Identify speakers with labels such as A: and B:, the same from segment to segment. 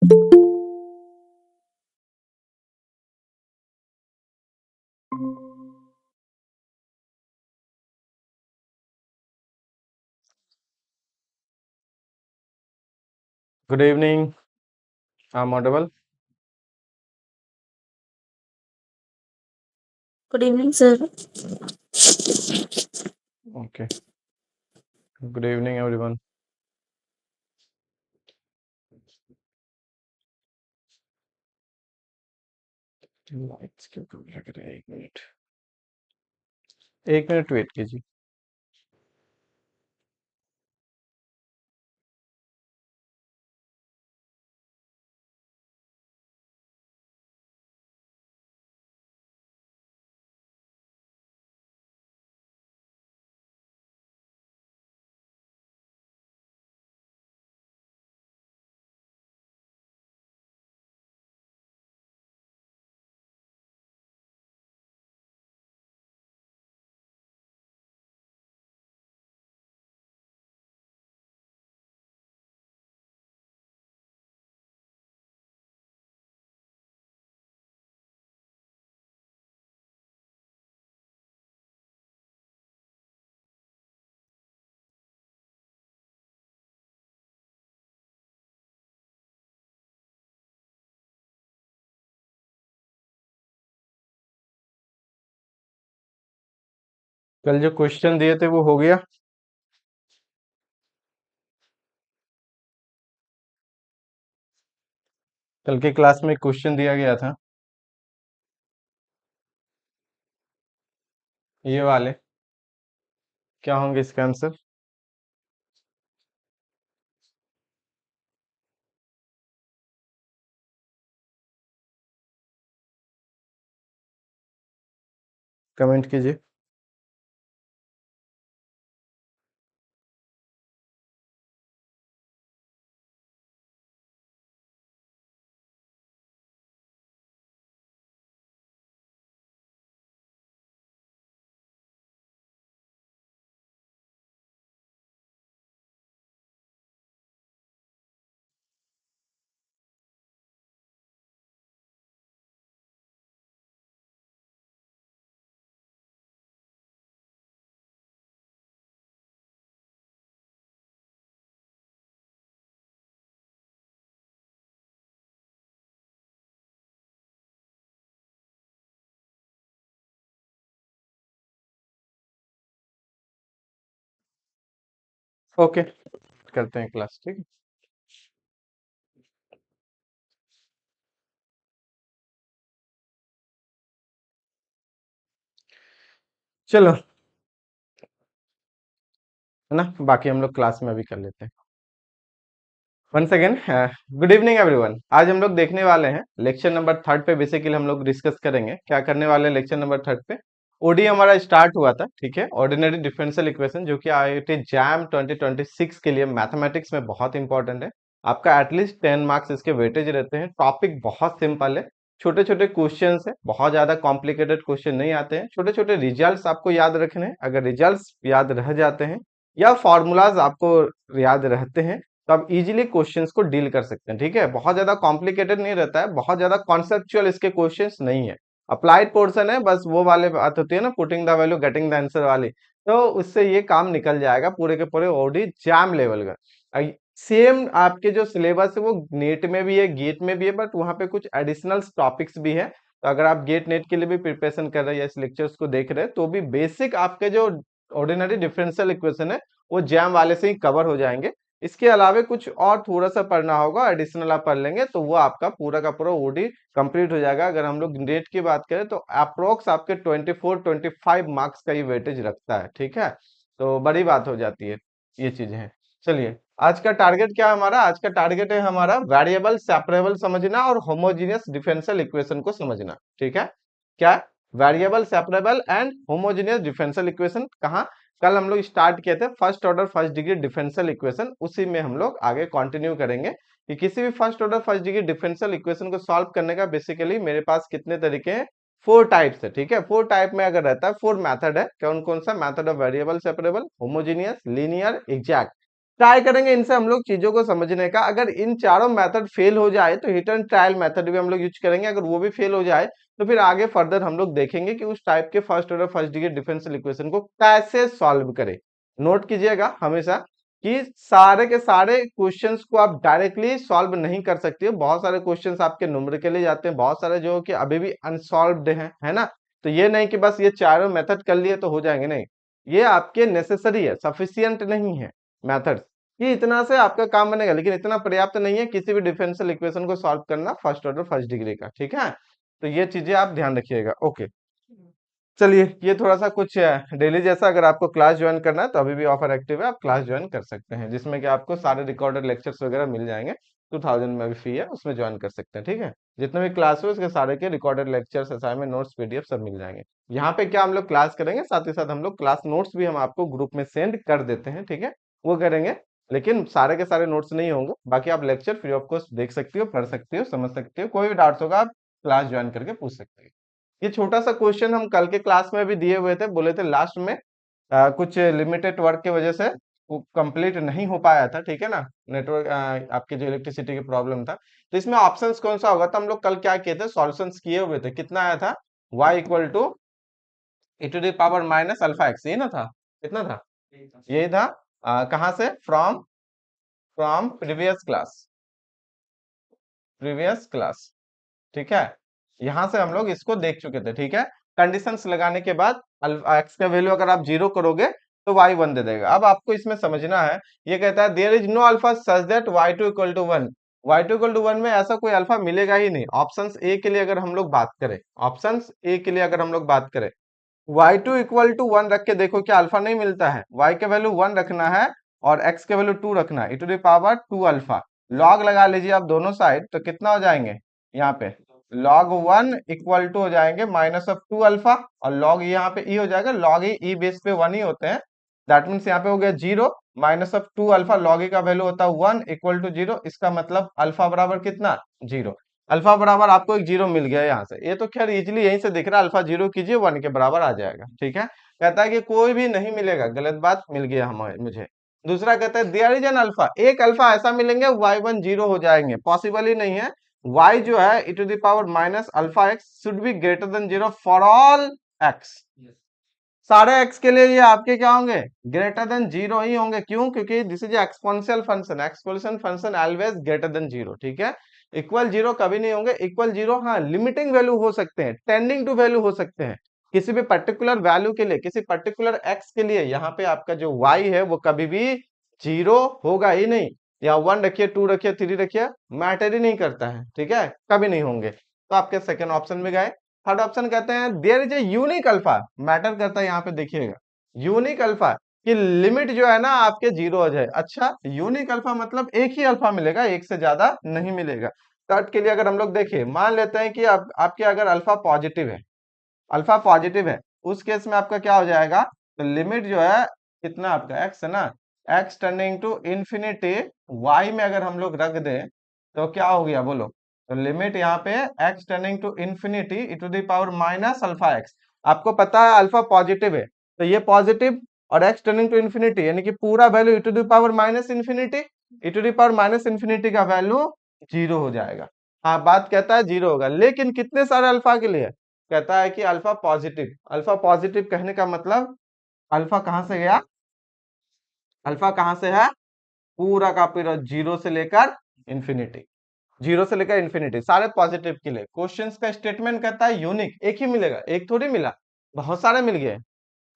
A: Good evening. I'm audible.
B: Good evening, sir.
A: Okay. Good evening, everyone. Lights क्यों कम लग रहा है? एक मिनट वेट कीजिए। कल जो क्वेश्चन दिए थे वो हो गया। कल के क्लास में क्वेश्चन दिया गया था, ये वाले। क्या होंगे इसका आंसर? कमेंट कीजिए। ओके, करते हैं क्लास, ठीक है। चलो, है ना, बाकी हम लोग क्लास में अभी कर लेते हैं। Once again good evening everyone. आज हम लोग देखने वाले हैं लेक्चर नंबर 3 पे। बेसिकली हम लोग डिस्कस करेंगे क्या करने वाले हैं लेक्चर नंबर 3 पे। ओडी हमारा स्टार्ट हुआ था, ठीक है, ऑर्डिनरी डिफरेंशियल इक्वेशन, जो कि आईआईटी जैम 2026 के लिए मैथमेटिक्स में बहुत इंपॉर्टेंट है। आपका एटलीस्ट 10 मार्क्स इसके वेटेज रहते हैं। टॉपिक बहुत सिंपल है, छोटे छोटे क्वेश्चन है, बहुत ज्यादा कॉम्प्लिकेटेड क्वेश्चन नहीं आते हैं। छोटे छोटे रिजल्ट्स आपको याद रखने हैं। अगर रिजल्ट्स याद रह जाते हैं या फॉर्मूलाज आपको याद रहते हैं तो आप इजीली क्वेश्चंस को डील कर सकते हैं, ठीक है। बहुत ज्यादा कॉम्प्लिकेटेड नहीं रहता है, बहुत ज्यादा कॉन्सेप्चुअल इसके क्वेश्चंस नहीं है। अप्लाइड पोर्शन है, बस वो वाले बात होती है ना, putting the value getting the answer वाली। तो उससे ये काम निकल जाएगा पूरे के पूरे ओडी जैम लेवल का। सेम आपके जो सिलेबस है वो नेट में भी है, गेट में भी है, बट वहां पे कुछ एडिशनल टॉपिक्स भी है। तो अगर आप गेट नेट के लिए भी प्रिपरेशन कर रहे हैं या इस लेक्चर्स को देख रहे हैं तो भी बेसिक आपके जो ऑर्डिनरी डिफरेंशियल इक्वेशन है वो जैम वाले से ही कवर हो जाएंगे। इसके अलावा कुछ और थोड़ा सा पढ़ना होगा, एडिशनल आप पढ़ लेंगे तो वो आपका पूरा का पूरा ओडी कंप्लीट हो जाएगा। अगर हम लोग नेट की बात करें तो अप्रोक्स आपके 24-25 मार्क्स का ये वेटेज रखता है, ठीक है। तो बड़ी बात हो जाती है, ये चीजें हैं। चलिए, आज का टारगेट क्या है हमारा? आज का टारगेट है हमारा वेरिएबल सेपरेबल समझना और होमोजेनियस डिफरेंशियल इक्वेशन को समझना, ठीक है। क्या? Variable separable and homogeneous differential equation. कहाँ? कल हम लोग स्टार्ट किए थे first order first degree differential equation, उसी में हम लोग आगे कंटिन्यू करेंगे कि किसी भी first order first degree differential equation को सॉल्व करने का बेसिकली मेरे पास कितने तरीके हैं? 4 टाइप्स है, ठीक है। 4 टाइप में अगर रहता है 4 मेथड है। कौन कौन सा? Method of variable separable, homogeneous, linear, exact. Try करेंगे इनसे हम लोग चीजों को समझने का। अगर इन चारों मेथड फेल हो जाए तो हिट एंड ट्रायल मेथड भी हम लोग यूज करेंगे। अगर वो भी फेल हो जाए तो फिर आगे फर्दर हम लोग देखेंगे कि उस टाइप के first order first degree differential equation को कैसे सॉल्व करें। नोट कीजिएगा हमेशा कि सारे के सारे क्वेश्चंस को आप डायरेक्टली सॉल्व नहीं कर सकते हो। बहुत सारे क्वेश्चंस आपके न्यूमेरिकली जाते हैं, बहुत सारे जो कि अभी भी अनसॉल्व्ड हैं, है ना। तो ये नहीं कि बस ये चारों मेथड कर लिए तो हो जाएंगे, नहीं, ये आपके नेसेसरी है, सफिशियंट नहीं है मेथड्स। ये इतना से आपका काम बनेगा, लेकिन इतना पर्याप्त नहीं है किसी भी डिफरेंशियल इक्वेशन को सॉल्व करना फर्स्ट ऑर्डर फर्स्ट डिग्री का, ठीक है। तो ये चीजें आप ध्यान रखिएगा। ओके, चलिए, ये थोड़ा सा कुछ डेली जैसा। अगर आपको क्लास ज्वाइन करना है तो अभी भी ऑफर एक्टिव है, आप क्लास ज्वाइन कर सकते हैं, जिसमें कि आपको सारे रिकॉर्डेड लेक्चर्स वगैरह मिल जाएंगे। 2000 में भी फी है, उसमें ज्वाइन कर सकते हैं, ठीक है। जितने भी क्लास हो उसके सारे के recorded lectures, assignment, notes, PDF सब मिल जाएंगे। यहाँ पे क्या हम लोग क्लास करेंगे, साथ ही साथ हम लोग क्लास नोट्स भी हम आपको ग्रुप में सेंड कर देते हैं, ठीक है, वो करेंगे। लेकिन सारे के सारे नोट्स नहीं होंगे, बाकी आप लेक्चर फ्री ऑफ कॉस्ट देख सकते हो, पढ़ सकते हो, समझ सकते हो। कोई भी डाउट्स होगा आप क्लास ज्वाइन करके पूछ सकते हो। ये छोटा सा क्वेश्चन हम कल के क्लास में भी दिए हुए थे, बोले थे लास्ट में कुछ लिमिटेड वर्क की वजह से वो कंप्लीट नहीं हो पाया था, ठीक है ना। नेटवर्क आपके जो इलेक्ट्रिसिटी की प्रॉब्लम था। तो इसमें ऑप्शंस कौन सा होगा, तो हम लोग कल क्या किए थे, सॉल्यूशंस किए हुए थे। कितना आया था, y equal to e to the power minus alpha x, ये ना था, कितना था, यही था। कहाँ से, फ्रॉम फ्रॉम प्रीवियस क्लास, ठीक है। यहां से हम लोग इसको देख चुके थे, ठीक है। कंडीशंस लगाने के बाद एक्स का वैल्यू अगर आप 0 करोगे तो वाई 1 दे देगा। अब आपको इसमें समझना है, ये कहता है there is no alpha such that y2 equal to 1। y2 equal to 1 में ऐसा कोई अल्फा मिलेगा ही नहीं। ऑप्शंस ए के लिए अगर हम लोग बात करें, ऑप्शंस ए के लिए अगर हम लोग बात करें, y2 इक्वल टू 1 रख के देखो, क्या अल्फा नहीं मिलता है। y के वैल्यू 1 रखना है और x के वैल्यू 2 रखना है, e to the power 2 alpha. Log लगा लीजिए आप दोनों साइड, तो कितना हो जाएंगे यहाँ पे, log 1 इक्वल टू हो जाएंगे माइनस ऑफ 2 अल्फा, और log यहाँ पे e हो जाएगा, log e बेस पे 1 ही होते हैं। दैट मीन्स यहाँ पे हो गया 0 minus of 2 alpha, log e का वैल्यू होता है 1 इक्वल टू 0। इसका मतलब अल्फा बराबर कितना, 0। अल्फा बराबर आपको एक 0 मिल गया यहाँ से। ये तो खैर इजिली यहीं से दिख रहा है, अल्फा 0 कीजिए 1 के बराबर आ जाएगा, ठीक है। कहता है कि कोई भी नहीं मिलेगा, गलत बात, मिल गया हमें, मुझे। दूसरा कहता है देयर इज एन अल्फा, एक अल्फा ऐसा मिलेंगे y1 0 हो जाएंगे, पॉसिबल ही नहीं है। y जो है e to the power minus alpha x should be greater than 0 for all x। सारे x के लिए ये आपके क्या होंगे, ग्रेटर देन 0 ही होंगे। क्यों, क्योंकि this is exponential function, exponential function always greater than 0, ठीक है। इक्वल 0 कभी नहीं होंगे। इक्वल 0 हाँ लिमिटिंग वैल्यू हो सकते हैं, टेंडिंग टू वैल्यू हो सकते हैं, किसी भी पर्टिकुलर वैल्यू के लिए, किसी पर्टिकुलर x के लिए। यहाँ पे आपका जो y है वो कभी भी 0 होगा ही नहीं। या 1 रखिए, 2 रखिए, 3 रखिए, मैटर ही नहीं करता है, ठीक है, कभी नहीं होंगे। तो आपके सेकंड ऑप्शन में गए। थर्ड ऑप्शन कहते हैं there is a unique alpha, matter करता है यहाँ पे, देखिएगा यूनिक अल्फा की लिमिट जो है ना आपके 0 हो जाए। अच्छा, यूनिक अल्फा मतलब एक ही अल्फा मिलेगा, एक से ज्यादा नहीं मिलेगा। थर्ड के लिए अगर हम लोग देखें, मान लेते हैं कि आपके अगर अल्फा पॉजिटिव है, अल्फा पॉजिटिव है, उस केस में आपका क्या हो जाएगा, तो लिमिट जो है कितना आपका x है ना, x tending to infinity y में अगर हम लोग रख दें तो क्या हो गया बोलो, तो लिमिट यहाँ पे x tending to infinity e to the power minus alpha x। आपको पता है अल्फा पॉजिटिव है, तो ये पॉजिटिव और x टेंडिंग टू इंफिनिटी यानी कि पूरा value e to the power minus infinity, e to the power minus infinity का वैल्यू 0 हो जाएगा। हाँ, बात कहता है 0 होगा, लेकिन कितने सारे अल्फा के लिए, कहता है कि अल्फा पॉजिटिव। अल्फा पॉजिटिव कहने का मतलब अल्फा कहां से गया, अल्फा कहां से है, पूरा का पूरा 0 से लेकर इंफिनिटी, 0 से लेकर इंफिनिटी, सारे पॉजिटिव के लिए। क्वेश्चंस का स्टेटमेंट कहता है यूनिक, एक ही मिलेगा, एक थोड़ी मिला, बहुत सारे मिल गए।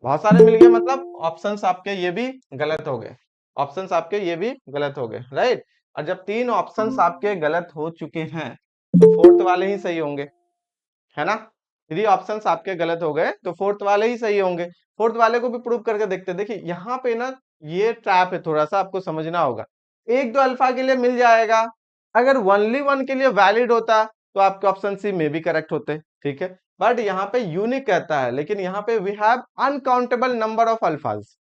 A: बहुत सारे मिल गए मतलब ऑप्शंस आपके ये भी गलत हो गए, ऑप्शंस आपके ये भी गलत हो गए, राइट। और जब 3 ऑप्शंस आपके गलत हो चुके हैं तो फोर्थ वाले ही सही होंगे, है ना। 3 ऑप्शंस आपके गलत हो गए तो फोर्थ वाले ही सही होंगे। फोर्थ वाले को भी प्रूव करके देखते हैं। देखिए यहाँ पे ना ये ट्रैप है, थोड़ा सा आपको समझना होगा। एक दो अल्फा के लिए मिल जाएगा, अगर ओनली 1 के लिए वैलिड होता तो आपके ऑप्शन सी में भी करेक्ट होते, ठीक है। बट यहाँ पे यूनिक कहता है, लेकिन यहाँ पे we have uncountable number of alphas.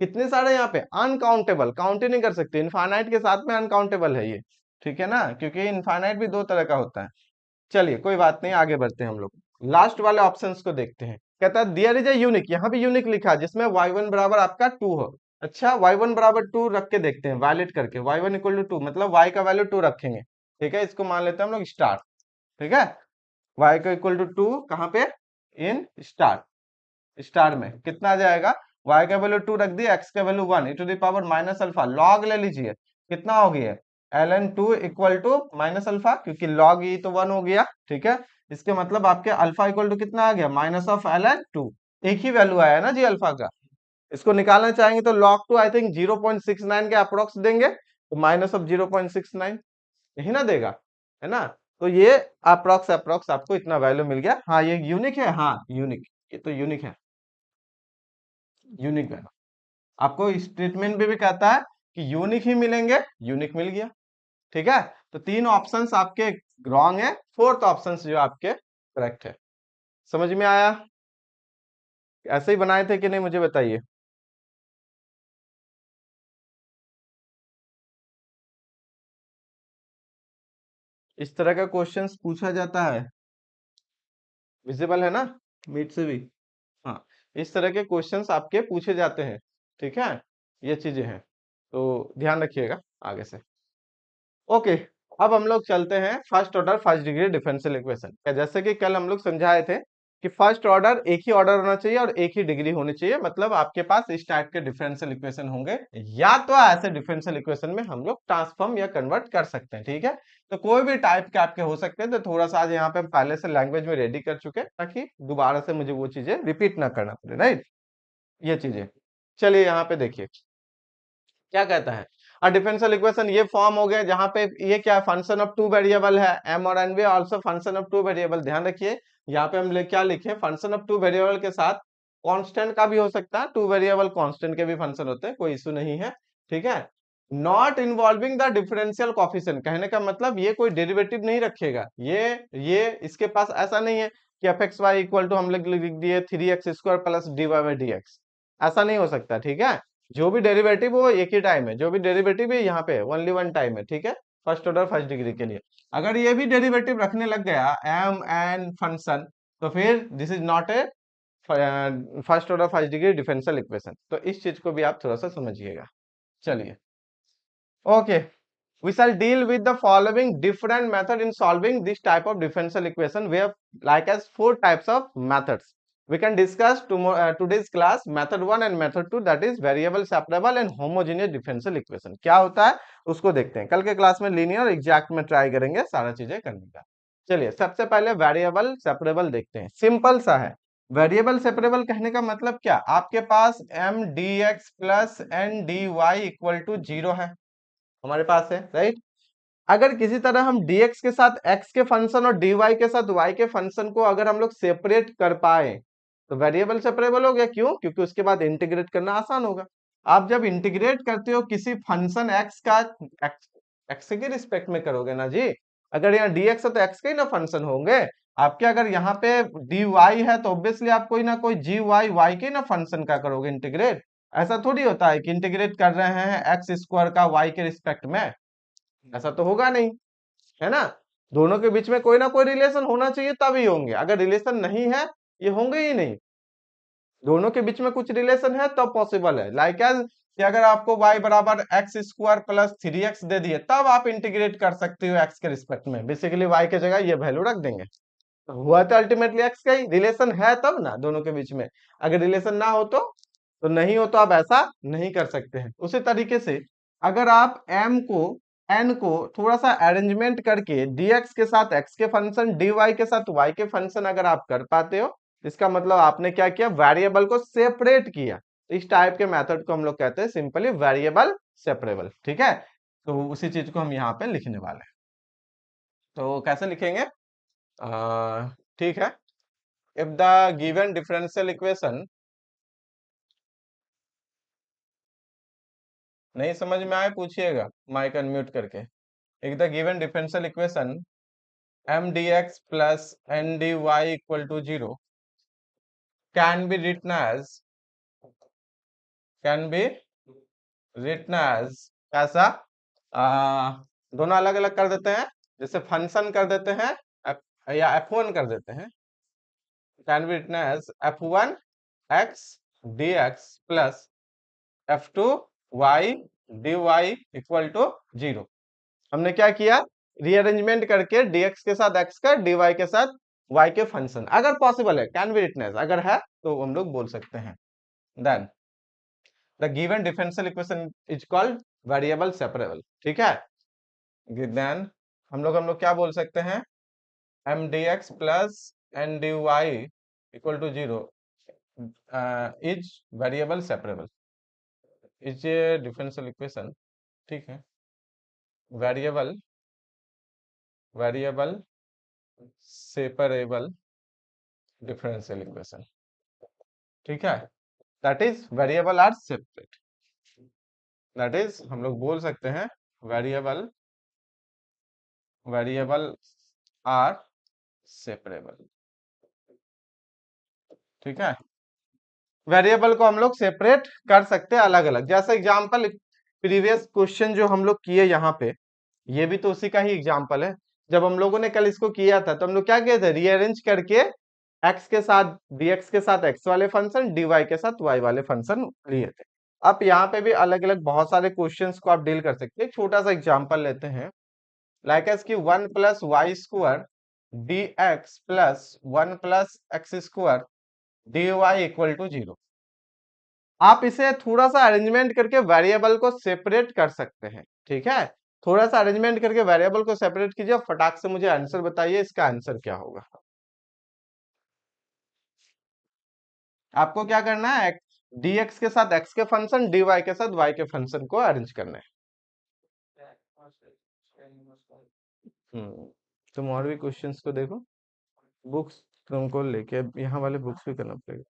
A: कितने सारे यहाँ पे, अनकाउंटेबल, काउंट ही नहीं कर सकते। इनफाइनाइट के साथ में अनकाउंटेबल है ये, ठीक है ना, क्योंकि इनफाइनाइट भी 2 तरह का होता है। चलिए कोई बात नहीं, आगे बढ़ते हैं हम लोग। लास्ट वाले ऑप्शंस को देखते हैं। कहता है देयर इज ए यूनिक, यहाँ भी यूनिक लिखा है जिसमें y1 बराबर आपका 2 हो। अच्छा y1 बराबर 2 रख के देखते हैं, वायलेट करके y1 इक्वल टू 2, मतलब y का वैल्यू 2 रखेंगे। ठीक है, इसको मान लेते हैं हम लोग स्टार। ठीक है, y का इक्वल टू 2 कहाँ पे, इन स्टार। स्टार में कितना आ जाएगा, y का वैल्यू 2 रख दिया, x का value 1 e to the power minus alpha, log ले लीजिए, कितना हो गया ln 2 equal to minus alpha, क्योंकि log e तो 1 हो गया। ठीक है, इसके मतलब आपके अल्फा इक्वल टू कितना आ गया, माइनस ऑफ ln 2। एक ही वैल्यू आया ना जी अल्फा का। इसको निकालना चाहेंगे तो log 2 आई थिंक 0.69 के अप्रोक्स देंगे, तो माइनस ऑफ 0.69 यही ना देगा, है ना। तो ये अप्रोक्स अप्रोक्स आपको इतना वैल्यू मिल गया। हाँ ये यूनिक है, हाँ यूनिक, ये तो यूनिक है, यूनिक वैल्यू। आपको स्टेटमेंट भी कहता है कि यूनिक ही मिलेंगे, यूनिक मिल गया। ठीक है, तो तीन ऑप्शंस आपके रॉन्ग है, फोर्थ ऑप्शंस जो आपके करेक्ट है। समझ में आया, ऐसे ही बनाए थे कि नहीं मुझे बताइए। इस तरह का क्वेश्चंस पूछा जाता है, विजिबल है ना, मीट से भी। हाँ, इस तरह के क्वेश्चंस आपके पूछे जाते हैं। ठीक है, ये चीजें हैं, तो ध्यान रखिएगा आगे से। ओके, अब हम लोग चलते हैं first order first degree differential equation. जैसे कि कल हम लोग समझाए थे कि फर्स्ट ऑर्डर एक ही ऑर्डर होना चाहिए और एक ही डिग्री होनी चाहिए, मतलब आपके पास इस टाइप के डिफरेंशियल इक्वेशन होंगे, या तो ऐसे डिफरेंशियल इक्वेशन में हम लोग ट्रांसफॉर्म या कन्वर्ट कर सकते हैं। ठीक है, तो कोई भी टाइप के आपके हो सकते हैं, तो थोड़ा सा आज यहाँ पे हम पहले से लैंग्वेज में रेडी कर चुके हैं, ताकि दोबारा से मुझे वो चीजें रिपीट ना करना पड़े, राइट, ये चीजें। चलिए यहाँ पे देखिए क्या कहता है। और डिफरेंशियल इक्वेशन ये फॉर्म हो गया जहां पे ये क्या फंक्शन ऑफ टू वेरिएबल है, m और n भी also function of two variable. ध्यान रखिए यहाँ पे हम क्या लिखे, फंक्शन ऑफ टू वेरिएबल के साथ कांस्टेंट का भी हो सकता है, टू वेरिएबल कांस्टेंट के भी फंक्शन होते हैं, कोई इशू नहीं है। ठीक है, not involving the differential coefficient, कहने का मतलब ये कोई डेरिवेटिव नहीं रखेगा, ये इसके पास ऐसा नहीं है कि f x y equal to हम लोग लिख दिए 3x² plus dy by dx, ऐसा नहीं हो सकता। ठीक है, जो भी डेरिवेटिव वो एक ही टाइम है, जो भी डेरिवेटिव है यहाँ पे ओनली वन टाइम है। ठीक है, फर्स्ट ऑर्डर फर्स्ट डिग्री के लिए अगर ये भी डेरिवेटिव रखने लग गया एम एन फंक्शन, तो फिर this is not a first order first degree differential equation. तो इस चीज को भी आप थोड़ा सा समझिएगा। चलिए, okay, we shall deal with the following different method in solving this type of differential equation. We have like as four types of methods. We can discuss today's class method 1 and method 2, that is variable separable and homogeneous differential equation। क्या होता है उसको देखते हैं, कल के class में linear exact में ट्राई करेंगे सारा चीजें करने का। चलिए सबसे पहले वेरिएबल सेपरेबल देखते हैं, सिंपल सा है। वेरिएबल सेपरेबल कहने का मतलब क्या, आपके पास m dx plus n dy equal to 0 है, हमारे पास है, राइट। अगर किसी तरह हम dx के साथ x के फंक्शन और dy के साथ y के फंक्शन को अगर हम लोग सेपरेट कर पाए, तो वेरिएबल सेपरेबल हो गया। क्यों, क्योंकि उसके बाद इंटीग्रेट करना आसान होगा। आप जब इंटीग्रेट करते हो किसी फंक्शन x का, x के रिस्पेक्ट में करोगे ना जी, अगर यहाँ dx है तो x के ही ना फंक्शन होंगे आपके। अगर यहाँ पे dy है तो ऑब्वियसली आप कोई ना कोई gy y के ना फंक्शन का करोगे इंटीग्रेट। ऐसा थोड़ी होता है कि इंटीग्रेट कर रहे हैं x² का y के रिस्पेक्ट में, ऐसा तो होगा नहीं, है ना। दोनों के बीच में कोई ना कोई रिलेशन होना चाहिए तभी होंगे, अगर रिलेशन नहीं है ये होंगे ही नहीं। दोनों के बीच में कुछ रिलेशन है तब पॉसिबल है। लाइक एज कि अगर आपको y बराबर x² प्लस 3x दे दिए, तब आप इंटीग्रेट कर सकते हो x के रिस्पेक्ट में, बेसिकली y के जगह ये वैल्यू रख देंगे, तो हुआ तो अल्टीमेटली x का ही, रिलेशन है तब ना दोनों के बीच में। अगर रिलेशन ना हो तो नहीं हो, तो आप ऐसा नहीं कर सकते हैं। उसी तरीके से अगर आप m को n को थोड़ा सा अरेंजमेंट करके dx के साथ x के फंक्शन, dy के साथ y के फंक्शन अगर आप कर पाते हो, इसका मतलब आपने क्या किया, वेरिएबल को सेपरेट किया। इस टाइप के मेथड को हम लोग कहते हैं सिंपली वेरिएबल सेपरेबल। ठीक है, तो उसी चीज को हम यहाँ पे लिखने वाले हैं। तो कैसे लिखेंगे, ठीक है, if the given differential equation, नहीं समझ में आए पूछिएगा माइक अनम्यूट करके। If the given differential equation m dx plus n dy equal to 0 can be written as, can be written as कैसा, दोनों अलग अलग कर देते हैं, जैसे फंक्शन कर देते हैं या f1 कर देते हैं, can be written as f1 x dx plus f2 y dy equal to 0। हमने क्या किया, रीअरेंजमेंट करके dx के साथ x का, dy के साथ y के फंक्शन, अगर पॉसिबल है, कैन बी रिटन, अगर है तो हम लोग बोल सकते हैं। Then the given differential equation is called variable separable. ठीक है, देन हम लोग क्या बोल सकते हैं, m d x plus n d y equal to 0 is variable separable, is a differential equation. ठीक है, variable variable separable differential equation. ठीक है, that is variable are separate, that is हम लोग बोल सकते हैं वेरिएबल वेरिएबल आर सेपरेबल। ठीक है, वेरिएबल को हम लोग सेपरेट कर सकते हैं अलग अलग, जैसे एग्जांपल प्रीवियस क्वेश्चन जो हम लोग किए यहाँ पे, ये भी तो उसी का ही एग्जांपल है। जब हम लोगों ने कल इसको किया था तो हम लोग क्या किए थे, रीअरेंज करके x के साथ dx के साथ x वाले फंक्शन, dy के साथ y वाले फंक्शन लिए थे। अब यहाँ पे भी अलग अलग बहुत सारे क्वेश्चंस को आप डील कर सकते हैं। एक छोटा सा एग्जांपल लेते हैं, लाइक एस की 1 plus y square d x plus 1 plus x square d y equal to 0। आप इसे थोड़ा सा अरेंजमेंट करके वेरिएबल को सेपरेट कर सकते हैं। ठीक है, थोड़ा सा अरेंजमेंट करके वेरिएबल को सेपरेट कीजिए, फटाक से मुझे आंसर बताइए, इसका आंसर क्या होगा। आपको क्या करना है, dx के साथ x के फंक्शन, dy के साथ y के फंक्शन को अरेंज करना है। तुम और भी क्वेश्चंस को देखो, बुक्स तुमको लेके यहाँ वाले बुक्स भी करना पड़ेगा।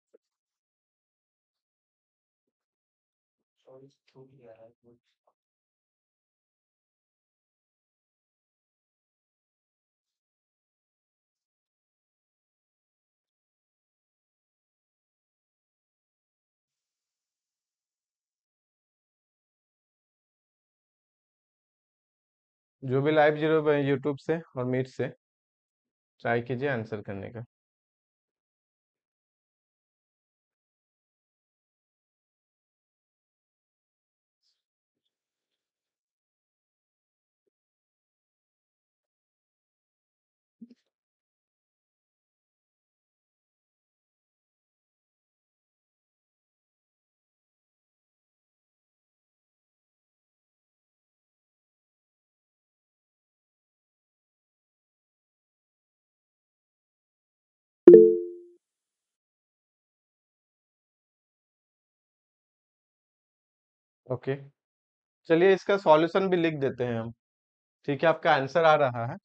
A: जो भी लाइव जीरो यूट्यूब से और मीट से ट्राई कीजिए आंसर करने का। ओके, चलिए इसका सॉल्यूशन भी लिख देते हैं हम। ठीक है, आपका आंसर आ रहा है,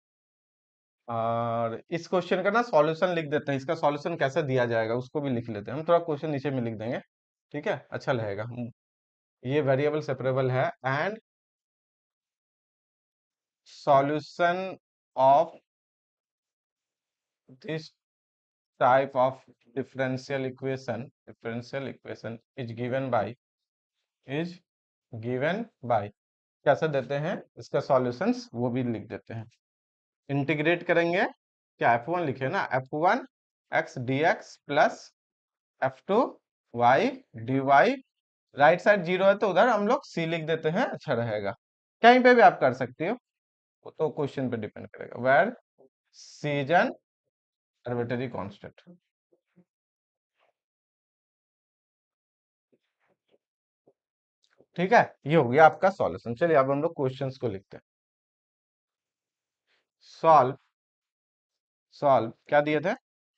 A: और इस क्वेश्चन का ना सॉल्यूशन लिख देते हैं, इसका सॉल्यूशन कैसे दिया जाएगा उसको भी लिख लेते हैं हम, थोड़ा क्वेश्चन नीचे में लिख देंगे। ठीक है, अच्छा रहेगा। ये वेरिएबल सेपरेबल है, and solution of this type of differential equation is given by, कैसे देते हैं इसका सॉल्यूशंस वो भी लिख देते हैं। इंटीग्रेट करेंगे, क्या f1 लिखे ना, f1 x dx plus f2 y dy, right side 0 है तो उधर हम लोग c लिख देते हैं, अच्छा रहेगा। कहीं पे भी आप कर सकते हो, वो तो क्वेश्चन पे डिपेंड करेगा। Where c is an arbitrary constant. ठीक है, ये हो गया आपका सॉल्यूशन। चलिए अब हम लोग क्वेश्चंस को लिखते हैं। सॉल्व सॉल्व क्या दिए थे,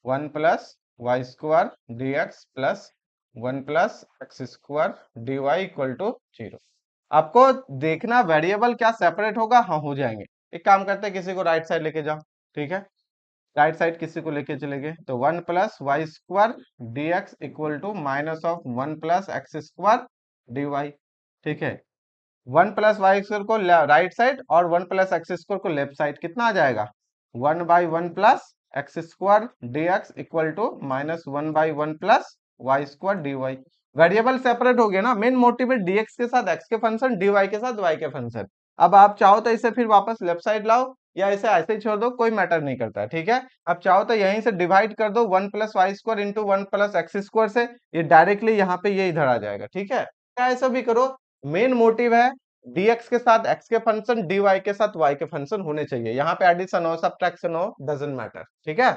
A: 1 plus y square d x plus 1 plus x square d y equal to 0। आपको देखना वेरिएबल क्या सेपरेट होगा, हाँ हो जाएंगे। एक काम करते हैं, किसी को राइट साइड लेके जाओ। ठीक है, राइट साइड किसी को लेके चलेंगे, तो 1 plus y square d x equal to minus of 1 plus x square d y. ठीक है, 1 प्लस वाई स्क्वायर को राइट साइड और 1 प्लस एक्स स्क्वायर को लेफ्ट साइड, कितना आ जाएगा, 1 by 1 plus x square d x equal to minus 1 by 1 plus y square d y. Variable separate हो गया ना, मेन मोटिव है dx के साथ x के फंक्शन, dy के साथ y के फंक्शन। अब आप चाहो तो इसे फिर वापस लेफ्ट साइड लाओ, या इसे ऐसे ही छोड़ दो, कोई मैटर नहीं करता है। ठीक है, अब चाहो तो यहीं से डिवाइड कर दो 1 plus y square into 1 plus x square से, ये डायरेक्टली यहाँ पे ये इधर आ जाएगा। ठीक है, ऐसा भी करो, मेन मोटिव है dx के साथ x के फंक्शन, dy के साथ y के फंक्शन होने चाहिए। यहाँ पे एडिशन हो सब्ट्रैक्शन हो डजंट मैटर, ठीक है।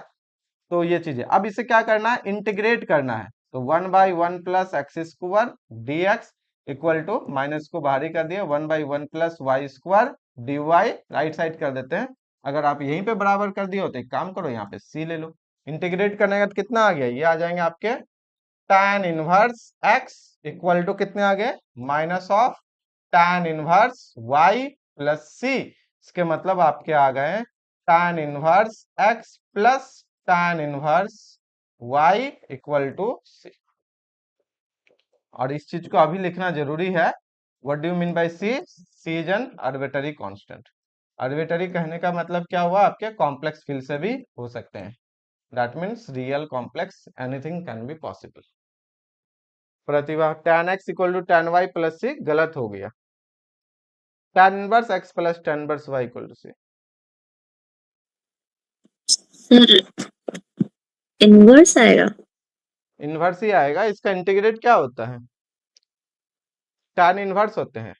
A: तो ये चीज है। अब इसे क्या करना है, इंटीग्रेट करना है। तो 1/1 + x² dx equal to, minus को बाहर ही कर दिया, 1/1 + y² dy, राइट साइड कर देते हैं। अगर आप यहीं पे बराबर कर दिए हो तो एक काम करो, यहाँ पे c ले लो। इंटीग्रेट करने का कितना आ गया, ये आ जाएंगे आपके tan inverse x equal to कितने आ गए, minus of tan inverse y plus c। इसके मतलब आपके आ गए tan inverse x plus tan inverse y equal to c। और इस चीज को अभी लिखना जरूरी है। What do you mean by c? c is an arbitrary constant. Arbitrary कहने का मतलब क्या हुआ, आपके कॉम्प्लेक्स फील्ड से भी हो सकते हैं। That means real, complex, anything can be possible. Pratibha, tan x equal to tan y plus c गलत हो गया। tan inverse x plus tan inverse y equal to c।
B: Sir inverse आएगा,
A: इनवर्स ही आएगा। इसका इंटीग्रेट क्या होता है, tan इनवर्स होते हैं,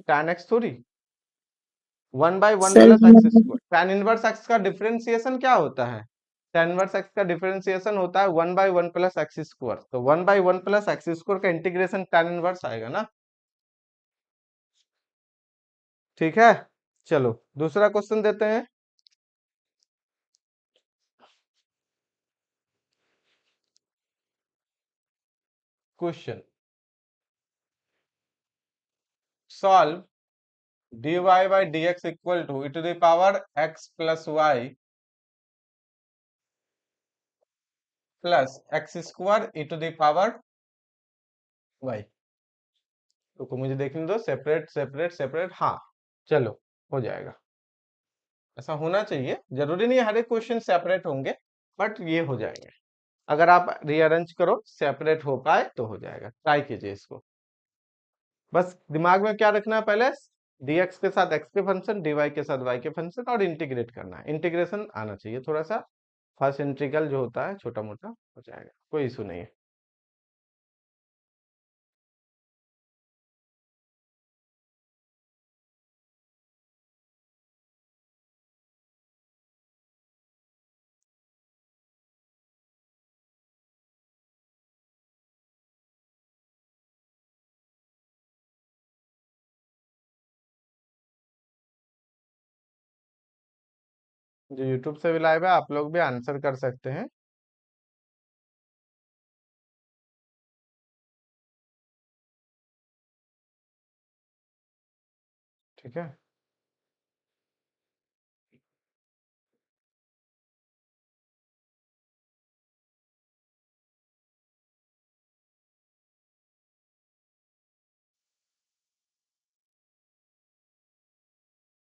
A: tan x थोड़ी। 1/1
B: sir
A: plus x square. tan inverse x का डिफरेंशिएशन क्या होता है, tan इनवर्स x का डिफरेंशिएशन होता है 1/1 प्लस एक्स स्क्वायर। तो 1/1 प्लस एक्स स्क्वायर का इंटीग्रेशन tan इनवर्स आएगा ना, ठीक है। चलो दूसरा क्वेश्चन देते हैं। Question, solve dy by dx equal to e to the power x plus y plus x square e to the power y। तो मुझे देखने दो, सेपरेट सेपरेट सेपरेट, हाँ चलो हो जाएगा। ऐसा होना चाहिए, जरूरी नहीं है हर एक क्वेश्चन सेपरेट होंगे, बट ये हो जाएंगे। अगर आप रीअरेंज करो सेपरेट हो पाए तो हो जाएगा, ट्राई कीजिए इसको। बस दिमाग में क्या रखना है, पहले dx के साथ x के फंक्शन, dy के साथ y के फंक्शन, और इंटीग्रेट करना है। इंटीग्रेशन आना चाहिए थोड़ा सा, फर्स्ट इंटीग्रल जो होता है छोटा मोटा हो जाएगा, कोई इशू नहीं है। जो यूट्यूब से भी लाइव है, आप लोग भी आंसर कर सकते हैं। ठीक है,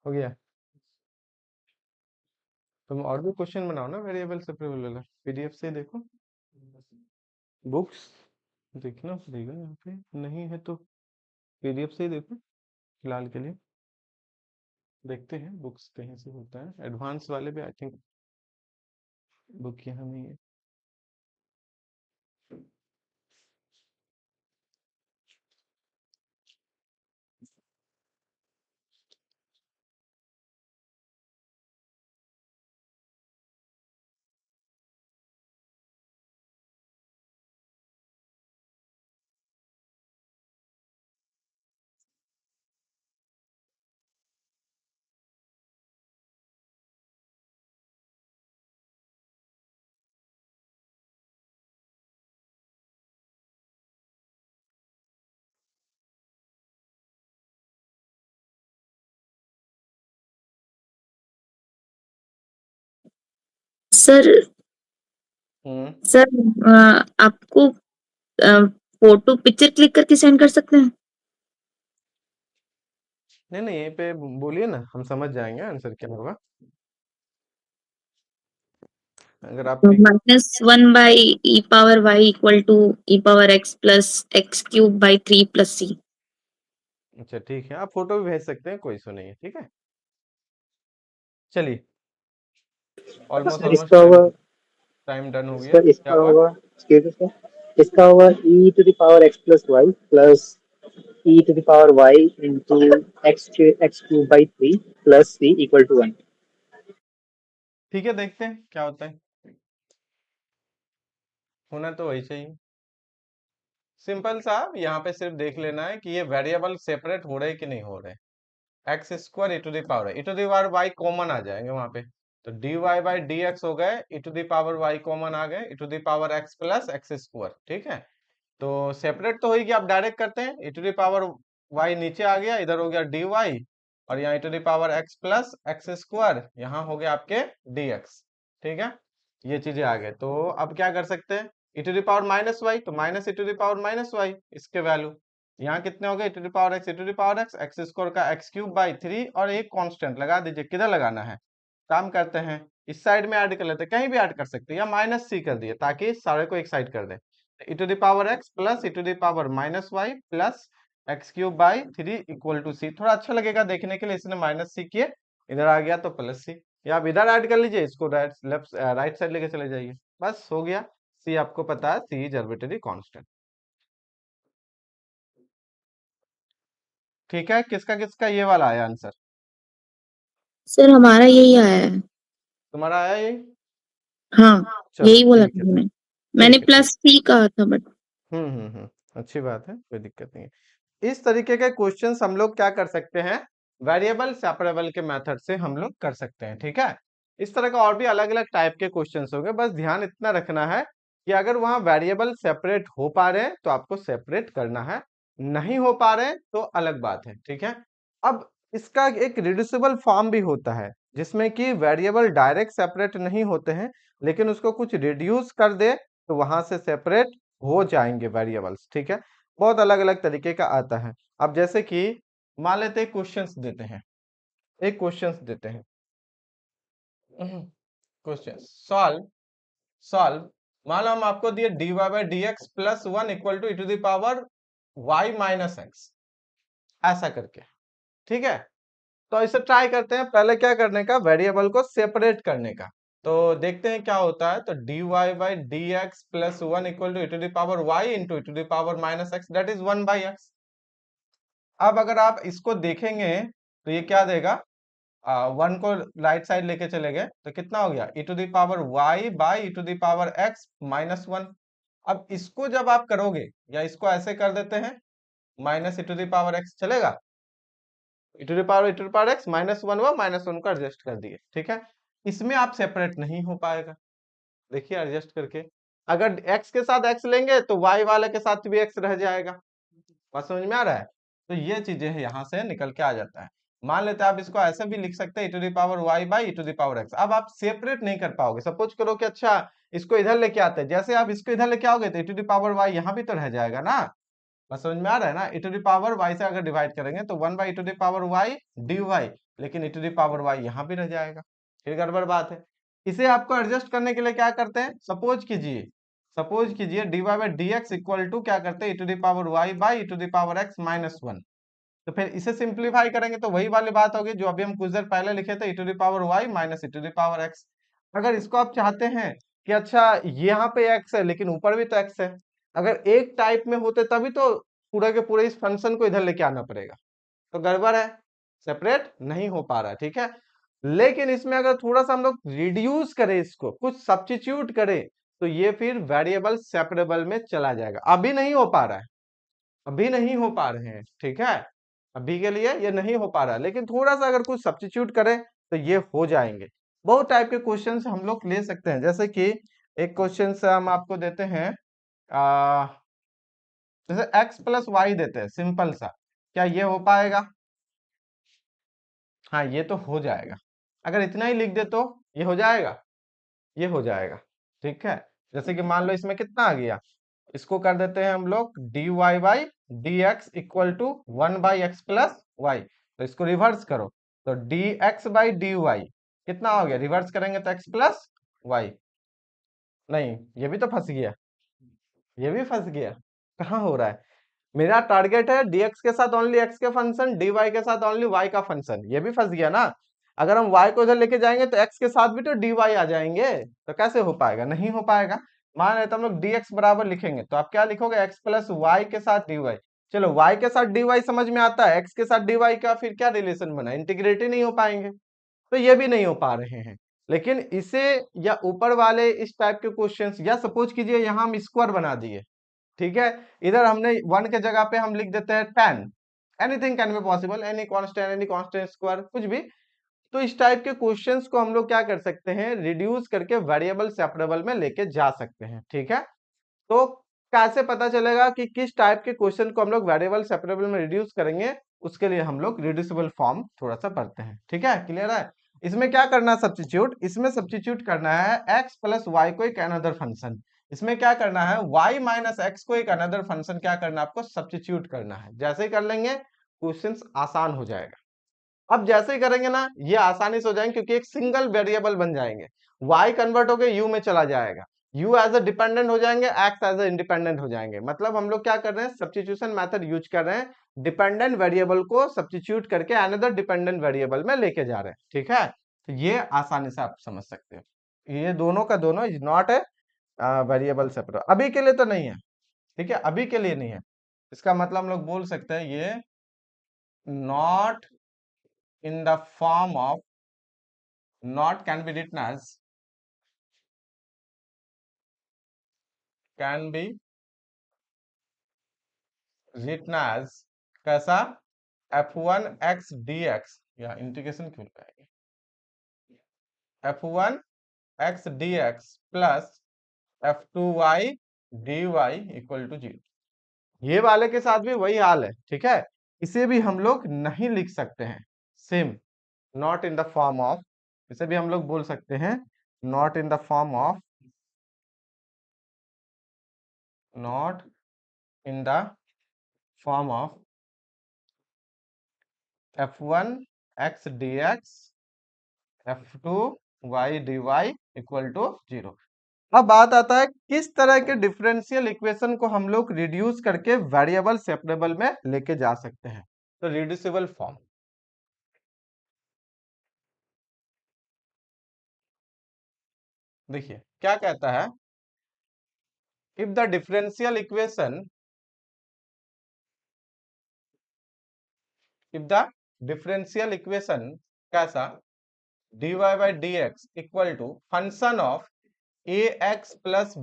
A: हो गया। तुम और भी क्वेश्चन बनाओ ना, वेरिएबल सेपरेबल वाला, पीडीएफ से देखो। बुक्स देखना पड़ेगा, यहाँ पे नहीं है तो पीडीएफ से ही देखो फिलहाल के लिए। देखते हैं बुक्स कहीं से होता है, एडवांस वाले भी आई थिंक बुक यहाँ नहीं है।
B: सर
A: हम्म,
B: सर आपको फोटो पिक्चर क्लिक करके सेंड कर सकते हैं?
A: नहीं नहीं, यहीं पे बोलिए ना, हम समझ जाएंगे आंसर क्या होगा। अगर आप
B: -1/e⁻y = e⁻x + x³/3 + c।
A: अच्छा ठीक है, आप फोटो भी भेज सकते हैं, कोई इशू नहीं है, ठीक है। चलिए, ऑलमोस्ट
C: सर
A: ऑलमोस्ट
C: इसका
A: टाइम
C: होगा,
A: टाइम डन हो गया।
C: सर
A: क्या
C: इसका
A: हुआ,
C: होगा, excuse me, सर इसका होगा e to the power x plus y plus e to the power y into x cube by 3 plus c equal to 1।
A: ठीक है, देखते हैं क्या होता है। होना तो वही चाहिए, सिंपल सा। यहाँ पे सिर्फ देख लेना है कि ये वेरिएबल सेपरेट हो रहे कि नहीं हो रहे। X square e to the power y common आ जाएंगे वहां पे, तो d y by d x हो गए, e to the power y common आ गए, e to the power x plus x square. ठीक है, तो सेपरेट तो होगी, आप डायरेक्ट करते हैं, e to the power Y नीचे आ गया, इधर हो गया डी वाई, और यहाँ e to the power x plus x square, यहाँ हो गया आपके डी एक्स। ठीक है, ये चीजें आ गए, तो अब क्या कर सकते हैं, e to the power minus y, तो minus e to the power minus y, इसके वैल्यू यहाँ कितने हो गए, e to the power x, e to the power x, x square का एक्स क्यूब बाई 3, और एक कांस्टेंट लगा दीजिए। किधर लगाना है, काम करते हैं इस साइड में ऐड कर लेते हैं, कहीं भी ऐड कर सकते हैं, या माइनस सी कर दिए ताकि सारे को एक साइड कर दे। E to the power x plus e to the power minus y plus x cube by 3 equal to c. थोड़ा अच्छा लगेगा देखने के लिए, इसने माइनस सी किए, इधर आ गया तो प्लस सी, या आप इधर ऐड कर लीजिए, इसको राइट साइड लेके चले जाइए, बस हो गया। सी आपको पता है, सी इज आर्बिट्रेरी कांस्टेंट। ठीक है, किसका किसका ये वाला आया आंसर,
B: सर हमारा यही आया है।
A: तुम्हारा आया ये?
B: हाँ,
A: चलो
B: यही बोला
A: ठीक
B: था
A: है,
B: मैंने। मैंने
A: ठीक है,
B: प्लस
A: ठीक।
B: सी कहा था बट
A: अच्छी बात है, कोई दिक्कत नहीं है। इस तरीके के क्वेश्चंस हम लोग क्या कर सकते हैं, वेरिएबल सेपरेबल के मेथड से हम लोग कर सकते हैं। ठीक है, इस तरह का और भी अलग अलग टाइप के क्वेश्चंस होंगे, बस ध्यान इतना रखना है कि अगर वहां वेरिएबल सेपरेट हो पा रहे हैं तो आपको सेपरेट करना है, नहीं हो पा रहे हैं तो अलग बात है। ठीक है, अब इसका एक रिड्यूसिबल फॉर्म भी होता है, जिसमें कि वेरिएबल डायरेक्ट सेपरेट नहीं होते हैं, लेकिन उसको कुछ रिड्यूस कर दे तो वहां से सेपरेट हो जाएंगे वेरिएबल्स। ठीक है, बहुत अलग अलग तरीके का आता है। अब जैसे कि मान लेते हैं क्वेश्चंस देते हैं, एक क्वेश्चंस देते हैं, क्वेश्चन सॉल्व सॉल्व मान लो हम आपको दिए d y by d x plus 1 equal to e to the power y minus x, ऐसा करके। ठीक है, तो इसे ट्राई करते हैं, पहले क्या करने का, वेरिएबल को सेपरेट करने का। तो देखते हैं क्या होता है, तो d y by d x plus 1 equal to e to the power y into e to the power minus x, that is 1 by x. अब अगर आप इसको देखेंगे तो ये क्या देगा, 1 को राइट साइड लेके चले गए तो कितना हो गया, e to the power y by e to the power x minus 1। अब इसको जब आप करोगे, या इसको ऐसे कर देते हैं, minus e to the power x चलेगा, e to the power x minus 1 हुआ, माइनस 1 को एडजस्ट कर दिए। ठीक है, इसमें आप सेपरेट नहीं हो पाएगा, देखिए एडजस्ट करके, अगर x के साथ x लेंगे तो y वाले के साथ भी x रह जाएगा। बात समझ में आ रहा है, तो ये चीजें यहाँ से निकल के आ जाता है। मान लेते हैं आप इसको ऐसे भी लिख सकते हैं, e to the power y by e to the power x। अब आप सेपरेट नहीं कर पाओगे, सपोज करो कि अच्छा इसको इधर लेके आते हैं, जैसे आप इसको इधर लेके आओगे तो ई टू द पावर y यहाँ भी तो रह जाएगा ना। बस समझ में आ रहा है ना, e to the power y से अगर डिवाइड करेंगे तो 1 by e to the power y dy, लेकिन e to the power y यहाँ भी रह जाएगा, फिर गड़बड़ बात है। इसे आपको एडजस्ट करने के लिए क्या करते हैं, सपोज कीजिए d y by d x equal to क्या करते हैं, e to the power y by e to the power x minus 1। तो फिर इसे सिंप्लीफाई करेंगे तो वही वाली बात होगी जो अभी हम कुछ देर पहले लिखे थे, e to the power y minus e to the power x. अगर इसको आप चाहते हैं कि अच्छा यहाँ पे एक्स है लेकिन ऊपर भी तो एक्स है, अगर एक टाइप में होते तभी तो पूरे के पूरे इस फंक्शन को इधर लेके आना पड़ेगा, तो गड़बड़ है, सेपरेट नहीं हो पा रहा है। ठीक है, लेकिन इसमें अगर थोड़ा सा हम लोग रिड्यूस करें, इसको कुछ सब्स्टिट्यूट करें, तो ये फिर वेरिएबल सेपरेबल में चला जाएगा। अभी नहीं हो पा रहा है, अभी नहीं हो पा रहे हैं। ठीक है, अभी के लिए ये नहीं हो पा रहा है, लेकिन थोड़ा सा अगर कुछ सब्स्टिट्यूट करें तो ये हो जाएंगे। बहुत टाइप के क्वेश्चंस हम लोग ले सकते हैं, जैसे कि एक क्वेश्चन हम आपको देते हैं, जैसे x प्लस वाई देते हैं, सिंपल सा, क्या ये हो पाएगा, हाँ ये तो हो जाएगा। अगर इतना ही लिख दे तो ये हो जाएगा, ये हो जाएगा। ठीक है, जैसे कि मान लो इसमें कितना आ गया, इसको कर देते हैं हम लोग d y by d x equal to 1 by x plus y, तो इसको रिवर्स करो, तो d x by d y कितना हो गया, रिवर्स करेंगे तो एक्स प्लस वाई, नहीं ये भी तो फंस गया, ये भी फंस गया, कहाँ हो रहा है, मेरा टारगेट है dx के साथ ओनली x के फंक्शन, dy के साथ ओनली y का फंक्शन, ये भी फंस गया ना। अगर हम y को इधर लेके जाएंगे तो x के साथ भी तो dy आ जाएंगे, तो कैसे हो पाएगा, नहीं हो पाएगा। मान लेते हम लोग dx बराबर लिखेंगे, तो आप क्या लिखोगे, x प्लस वाई के साथ dy। चलो y के साथ dy समझ में आता है, x के साथ dy का फिर क्या रिलेशन बना, इंटीग्रेट ही नहीं हो पाएंगे, तो ये भी नहीं हो पा रहे हैं। लेकिन इसे या ऊपर वाले इस टाइप के क्वेश्चंस, या सपोज कीजिए यहाँ हम स्क्वायर बना दिए, ठीक है, इधर हमने 1 के जगह पे हम लिख देते हैं 10, anything can be possible, any constant square, कुछ भी। तो इस टाइप के क्वेश्चंस को हम लोग क्या कर सकते हैं, रिड्यूस करके वेरिएबल सेपरेबल में लेके जा सकते हैं, ठीक है। तो कैसे पता चलेगा कि किस टाइप के क्वेश्चन को हम लोग वेरिएबल सेपरेबल में रिड्यूस करेंगे, उसके लिए हम लोग रिड्यूसिबल फॉर्म थोड़ा सा पढ़ते हैं, ठीक है, क्लियर है। इसमें क्या करना है, सब्स्टिट्यूट, इसमें सब्स्टिट्यूट करना है x प्लस वाई को एक अनदर फंक्शन, इसमें क्या करना है y माइनस एक्स को एक अनदर फंक्शन क्या करना है आपको, सब्स्टिट्यूट करना है। जैसे ही कर लेंगे क्वेश्चन आसान हो जाएगा। अब जैसे ही करेंगे ना, ये आसानी से हो जाएंगे, क्योंकि एक सिंगल वेरिएबल बन जाएंगे, y कन्वर्ट होकर u में चला जाएगा, u एज अ डिपेंडेंट हो जाएंगे, x एज अ इंडिपेंडेंट हो जाएंगे। मतलब हम लोग क्या कर रहे हैं, सब्स्टिट्यूशन मेथड यूज कर रहे हैं, डिपेंडेंट वेरिएबल को सब्स्टिट्यूट करके अनदर डिपेंडेंट वेरिएबल में लेके जा रहे हैं, ठीक है। तो ये आसानी से आप समझ सकते हो, ये दोनों का दोनों is not a variable separate, अभी के लिए तो नहीं है, ठीक है, अभी के लिए नहीं है। इसका मतलब हम लोग बोल सकते हैं ये not in the form of, not can be written as, can be written as कैसा, f1 x dx, या इंटीग्रेशन क्यों लगाएंगे, f1 x dx plus f2 y dy equal to 0। ये वाले के साथ भी वही हाल है, ठीक है, इसे भी हम लोग नहीं लिख सकते हैं same, not in the form of, इसे भी हम लोग बोल सकते हैं not in the form of, not in the form of f1 x dx f2 y dy equal to 0। अब बात आता है किस तरह के डिफरेंशियल इक्वेशन को हम लोग रिड्यूस करके वेरिएबल सेपरेबल में लेके जा सकते हैं, तो रिड्यूसिबल फॉर्म। देखिए क्या कहता है, if the differential equation, if the differential equation कैसा, dy by dx equal to function of ax plus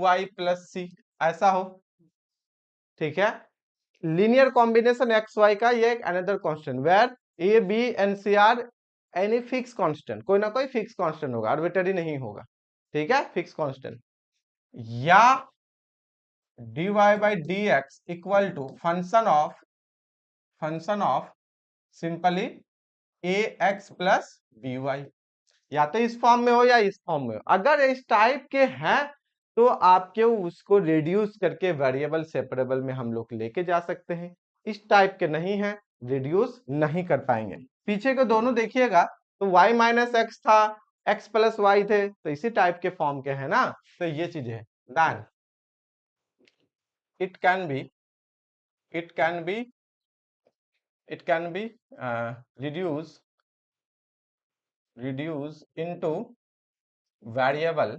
A: by plus c, ऐसा हो, ठीक है, लीनियर कॉम्बिनेशन एक्स वाई का, ये एक another constant, where a b and c are any fix constant, कोई ना कोई फिक्स कांस्टेंट होगा, आर्बिट्ररी नहीं होगा, ठीक है, फिक्स कांस्टेंट, या dy by dx equal to function of simply ax plus by, या तो इस फॉर्म में हो या इस फॉर्म में हो। अगर इस टाइप के हैं तो आपके उसको रिड्यूस करके वेरिएबल सेपरेबल में हम लोग लेके जा सकते हैं, इस टाइप के नहीं है, रिड्यूस नहीं कर पाएंगे। पीछे को दोनों देखिएगा तो y माइनस एक्स था, x प्लस वाई थे, तो इसी टाइप के फॉर्म के है ना, तो ये चीज है, then it can be reduce into variable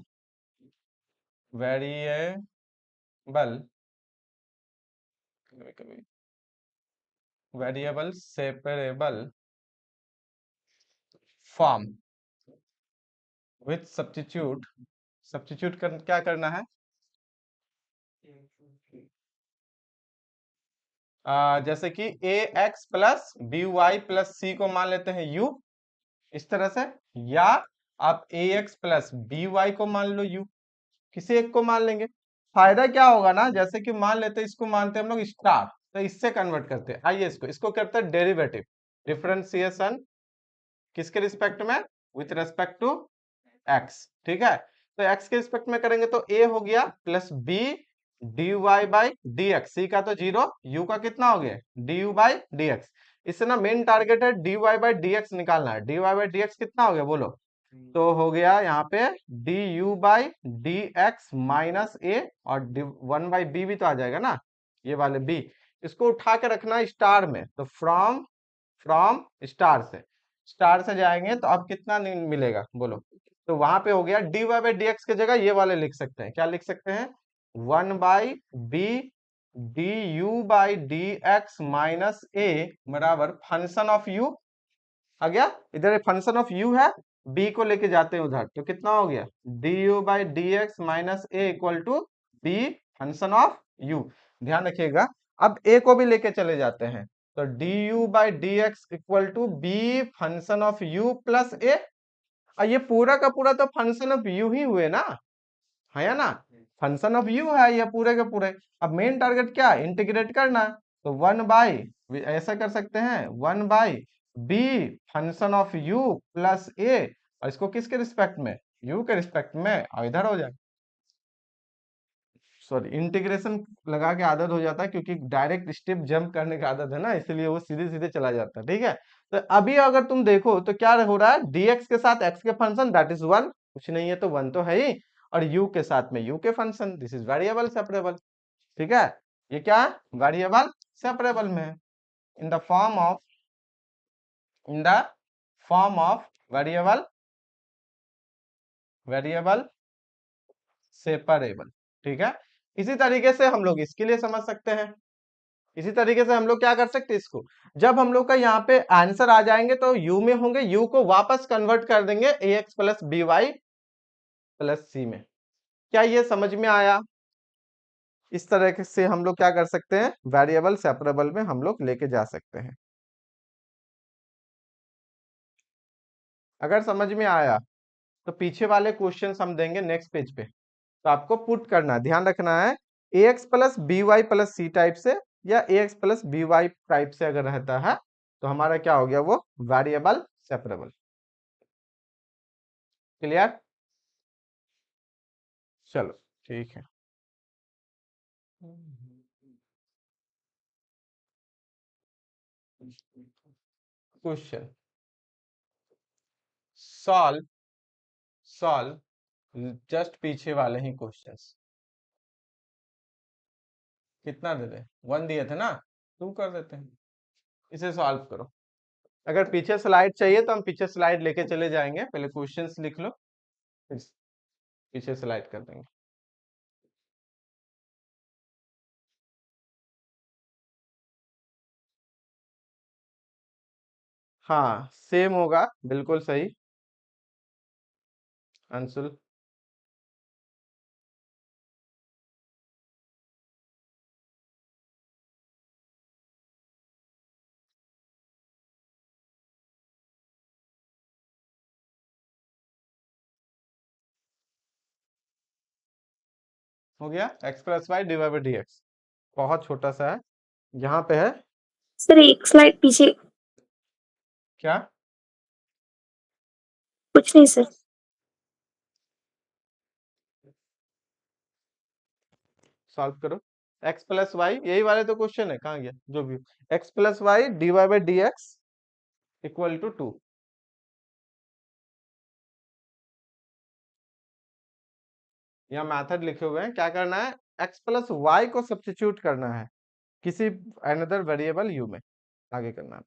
A: separable form with substitute कर क्या करना है, जैसे कि ax plus by plus c को मान लेते हैं u, इस तरह से, या आप ax प्लस by को मान लो u, किसी एक को मान लेंगे। फायदा क्या होगा ना, जैसे कि मान लेते हैं, इसको मानते हैं हम लोग स्टार, तो इससे कन्वर्ट करते हैं, आइए इसको करते हैं डेरिवेटिव, डिफरेंशिएशन किसके रिस्पेक्ट में, विथ रेस्पेक्ट टू x, ठीक है, तो x के रिस्पेक्ट में करेंगे तो a हो गया plus b dy by dx, c का तो 0, u का कितना हो गया du बाई dx, इससे ना मेन टारगेट है dy बाई dx निकालना है, dy बाई dx कितना हो गया बोलो, तो हो गया यहाँ पे du by dx minus a, और 1 बाई b भी तो आ जाएगा ना, ये वाले b, इसको उठा के रखना स्टार में, तो फ्रॉम स्टार से जाएंगे तो अब कितना मिलेगा बोलो, तो वहां पे हो गया dy बाई डी एक्स की जगह ये वाले लिख सकते हैं, क्या लिख सकते हैं, 1/b du by d x minus a बराबर फंक्शन ऑफ u आ गया। इधर फंक्शन ऑफ u है, b को लेके जाते हैं उधर, तो कितना हो गया, du by d x minus a equal to b function of u। ध्यान रखिएगा, अब a को भी लेके चले जाते हैं, तो du by d x equal to b function of u plus a। और ये पूरा का पूरा तो फंक्शन ऑफ u ही हुए ना, है या ना, फंक्शन ऑफ u है ये पूरे के पूरे। अब मेन टारगेट क्या है, इंटीग्रेट करना, तो 1/, ऐसा कर सकते हैं 1/b function of u plus a, और इसको किसके रिस्पेक्ट में, u के रिस्पेक्ट में, और इधर हो जाए, सॉरी इंटीग्रेशन लगा के आदत हो जाता है, क्योंकि डायरेक्ट स्टेप जंप करने का आदत है ना, इसलिए वो सीधे सीधे चला जाता है, ठीक है। तो अभी अगर तुम देखो तो क्या हो रहा है, dx के साथ x के फंक्शन दैट इज 1, कुछ नहीं है तो 1 तो है ही, और u के साथ में u के function, this is variable separable, ठीक है। ये क्या है, वेरिएबल सेपरेबल में है, इन the form of, in the form of variable, variable separable, ठीक है। इसी तरीके से हम लोग इसके लिए समझ सकते हैं, इसी तरीके से हम लोग क्या कर सकते हैं इसको, जब हम लोग का यहाँ पे आंसर आ जाएंगे तो u में होंगे, u को वापस कन्वर्ट कर देंगे ax plus b y plus c में। क्या ये समझ में आया, इस तरह से हम लोग क्या कर सकते हैं, वेरिएबल सेपरेबल में हम लोग लेके जा सकते हैं। अगर समझ में आया तो पीछे वाले क्वेश्चन हम देंगे नेक्स्ट पेज पे, तो आपको पुट करना है, ध्यान रखना है, ax plus b y plus c type से या ax plus b y type से अगर रहता है तो हमारा क्या हो गया, वो वेरिएबल सेपरेबल। क्लियर, चलो ठीक है। क्वेश्चन सॉल्व, सॉल्व जस्ट पीछे वाले ही क्वेश्चंस, कितना दे दे, 1 दिए थे ना, 2 कर देते हैं, इसे सॉल्व करो। अगर पीछे स्लाइड चाहिए तो हम पीछे स्लाइड लेके चले जाएंगे, पहले क्वेश्चंस लिख लो, फिर पीछे स्लाइड कर देंगे। हाँ सेम होगा, बिल्कुल सही अंशुल। हो गया x plus y divide by d x, बहुत छोटा सा है, यहाँ पे है
B: सर एक स्लाइड पीछे,
A: क्या,
B: कुछ नहीं सर।
A: सॉल्व करो, x प्लस वाई, यही वाले तो क्वेश्चन है, कहाँ गया जो भी, x plus y divide by d x equal to 2, यहाँ मेथड लिखे हुए हैं, क्या करना है, x प्लस वाई को सब्स्टिट्यूट करना है किसी अनदर वेरिएबल u में, आगे करना है।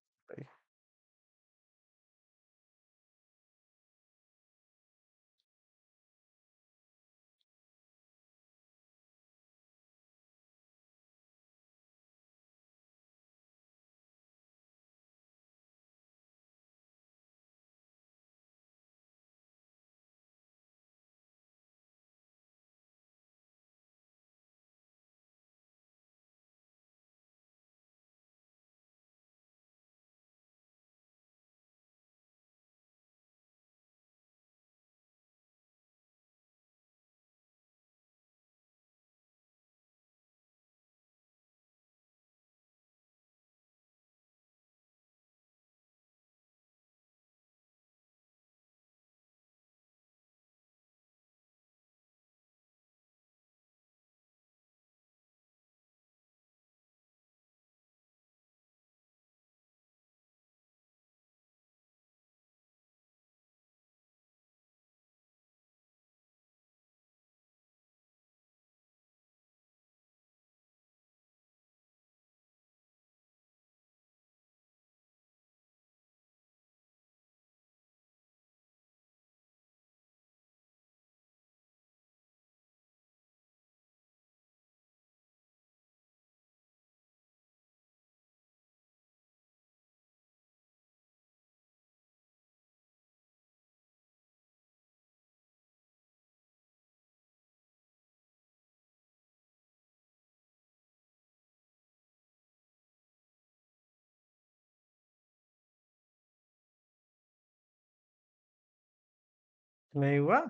A: नहीं हुआ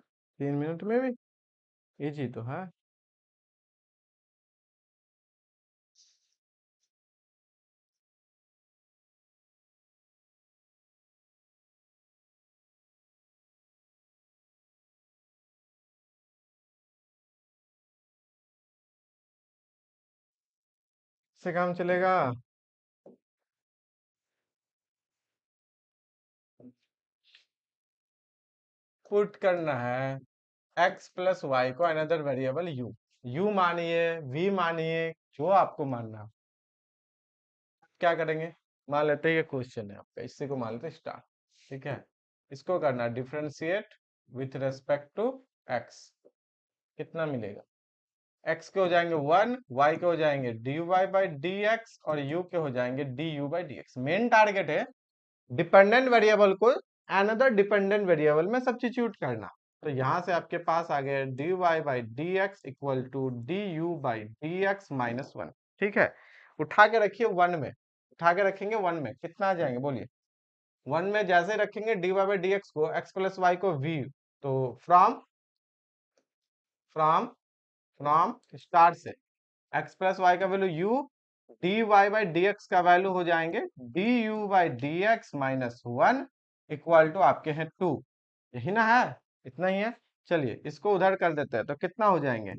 A: 3 मिनट में भी? इजी तो है। से काम चलेगा? पुट करना है x प्लस वाई को अनदर वेरिएबल u मानिए, v मानिए, जो आपको मानना। क्या करेंगे? मान लेते हैं ये क्वेश्चन है आपका, इसी को मान लेते हैं स्टार। ठीक है, इसको करना differentiate with respect to x। कितना मिलेगा? x के हो जाएंगे 1, y के हो जाएंगे dy बाई डी एक्स और u के हो जाएंगे du by d x. Main target है डिपेंडेंट वेरिएबल को अनदर डिपेंडेंट वेरिएबल में सब्स्टिट्यूट करना। तो यहां से आपके पास आ गया dy by d x equal to du by d x minus 1। ठीक है, उठा के रखिए 1 में, उठा के रखेंगे 1 में, कितना आ जाएंगे बोलिए? 1 में जैसे रखेंगे dy बाई डी एक्स को, x प्लस वाई को v, तो फ्रॉम फ्रॉम फ्रॉम स्टार से x प्लस वाई का value u, dy by d x का वैल्यू हो जाएंगे du by d x minus 1 equal to आपके हैं 2। यही ना है? इतना ही है। चलिए इसको उधर कर देते हैं, तो कितना हो जाएंगे?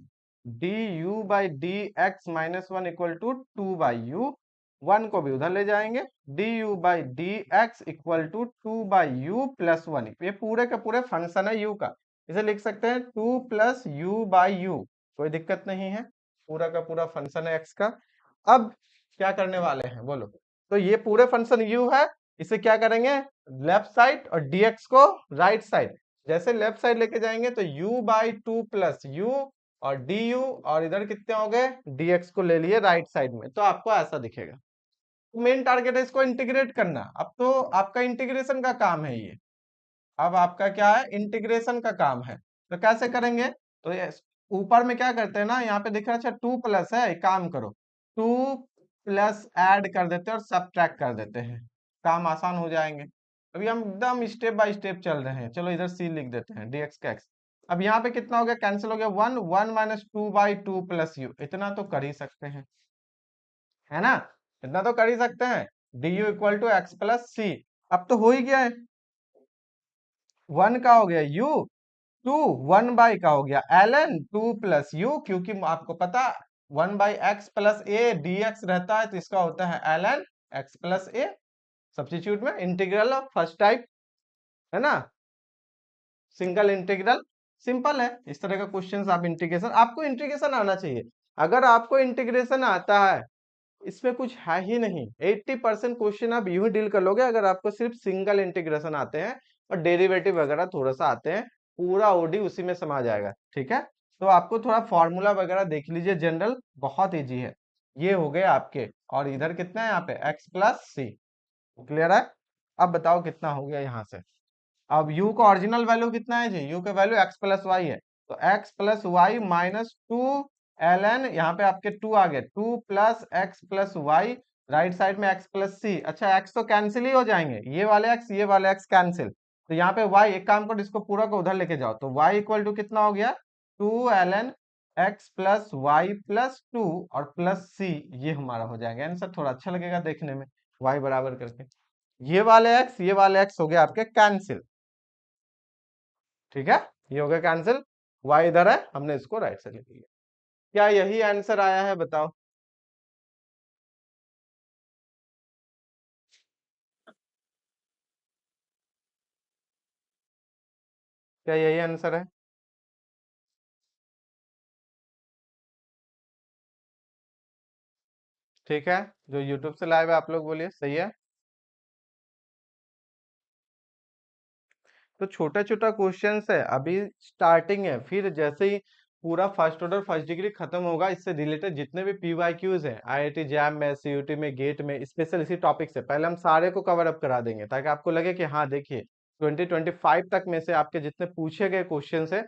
A: du by d x minus 1 equal to 2 by u, 1 को भी उधर ले जाएंगे, du by d x equal to 2 by u plus 1। ये पूरे के पूरे फंक्शन है u का, इसे लिख सकते हैं 2 प्लस यू बाई यू, कोई दिक्कत नहीं है, पूरा का पूरा फंक्शन है x का। अब क्या करने वाले हैं बोलो? तो ये पूरे फंक्शन u है, इसे क्या करेंगे? लेफ्ट साइड और dx को राइट साइड, जैसे लेफ्ट साइड लेके जाएंगे तो u बाई 2 प्लस यू और du, और इधर कितने हो गए? dx को ले लिए राइट साइड में, तो आपको ऐसा दिखेगा। मेन टारगेट है इसको इंटीग्रेट करना। अब तो आपका इंटीग्रेशन का काम है ये, अब आपका क्या है? इंटीग्रेशन का काम है। तो कैसे करेंगे? तो ये ऊपर में क्या करते हैं ना, यहाँ पे दिख रहा है, अच्छा 2 प्लस है, एक काम करो 2 प्लस ऐड कर देते हैं और सब्ट्रैक्ट कर देते हैं, काम आसान हो जाएंगे। अभी हम एकदम स्टेप बाय स्टेप चल रहे हैं। चलो इधर सी लिख देते हैं, dx का x। अब यहाँ पे कितना हो गया? कैंसिल हो गया, 1 1 माइनस 2 बाई 2 प्लस यू, इतना तो कर ही सकते हैं, है ना? इतना तो कर ही सकते हैं, du equal to x plus c. अब तो हो ही गया है, 1 का हो गया u, 2 1 बाई का हो गया ln 2 प्लस यू, क्योंकि आपको पता 1 by x plus A D x रहता है, तो इसका होता है ln x प्लस ए। सब्स्टिट्यूट में इंटीग्रल ऑफ फर्स्ट टाइप, है ना, सिंगल इंटीग्रल, सिंपल है। इस तरह का क्वेश्चंस आप इंटीग्रेशन, आपको इंटीग्रेशन आना चाहिए। अगर आपको इंटीग्रेशन आता है, इसमें कुछ है ही नहीं, 80% क्वेश्चन आप यूं ही डील कर लोगे अगर आपको सिर्फ सिंगल इंटीग्रेशन आते हैं और डेरिवेटिव वगैरह थोड़ा सा आते हैं, पूरा ओडी उसी में समा जाएगा। ठीक है, तो आपको थोड़ा फॉर्मूला वगैरह देख लीजिए, जनरल बहुत इजी है। ये हो गए आपके, और इधर कितना है यहाँ पे? x प्लस सी। क्लियर है? अब बताओ कितना हो गया यहाँ से? अब u का ओरिजिनल वैल्यू कितना है जी? u का वैल्यू x प्लस वाई है, तो x plus y minus 2 ln, यहाँ पे आपके 2 आ गए, 2 plus x plus y, right side में x प्लस सी। अच्छा x तो कैंसिल ही हो जाएंगे, ये वाले x ये वाले x कैंसिल, तो यहाँ पे y, एक काम करो इसको पूरा को उधर लेके जाओ, तो y इक्वल टू कितना हो गया? 2 ln x plus y plus 2 और प्लस सी, ये हमारा हो जाएगा आंसर। थोड़ा अच्छा लगेगा देखने में, y बराबर करके ये वाले x ये वाले x हो गया आपके कैंसिल। ठीक है, ये हो गया कैंसिल, y इधर है, हमने इसको राइट से लिख लिया। क्या यही आंसर आया है बताओ? क्या यही आंसर है? ठीक है, जो यूट्यूब से लाइव है आप लोग बोलिए सही है। तो छोटा छोटा क्वेश्चंस है, अभी स्टार्टिंग है, फिर जैसे ही पूरा फर्स्ट ऑर्डर फर्स्ट डिग्री खत्म होगा, इससे रिलेटेड जितने भी पीवाईक्यूज हैं आईआईटी जैम में, सीयूटी में, गेट में, स्पेशल इसी टॉपिक से पहले हम सारे को कवर अप करा देंगे, ताकि आपको लगे कि हाँ देखिए 2025 तक में से आपके जितने पूछे गए क्वेश्चन है,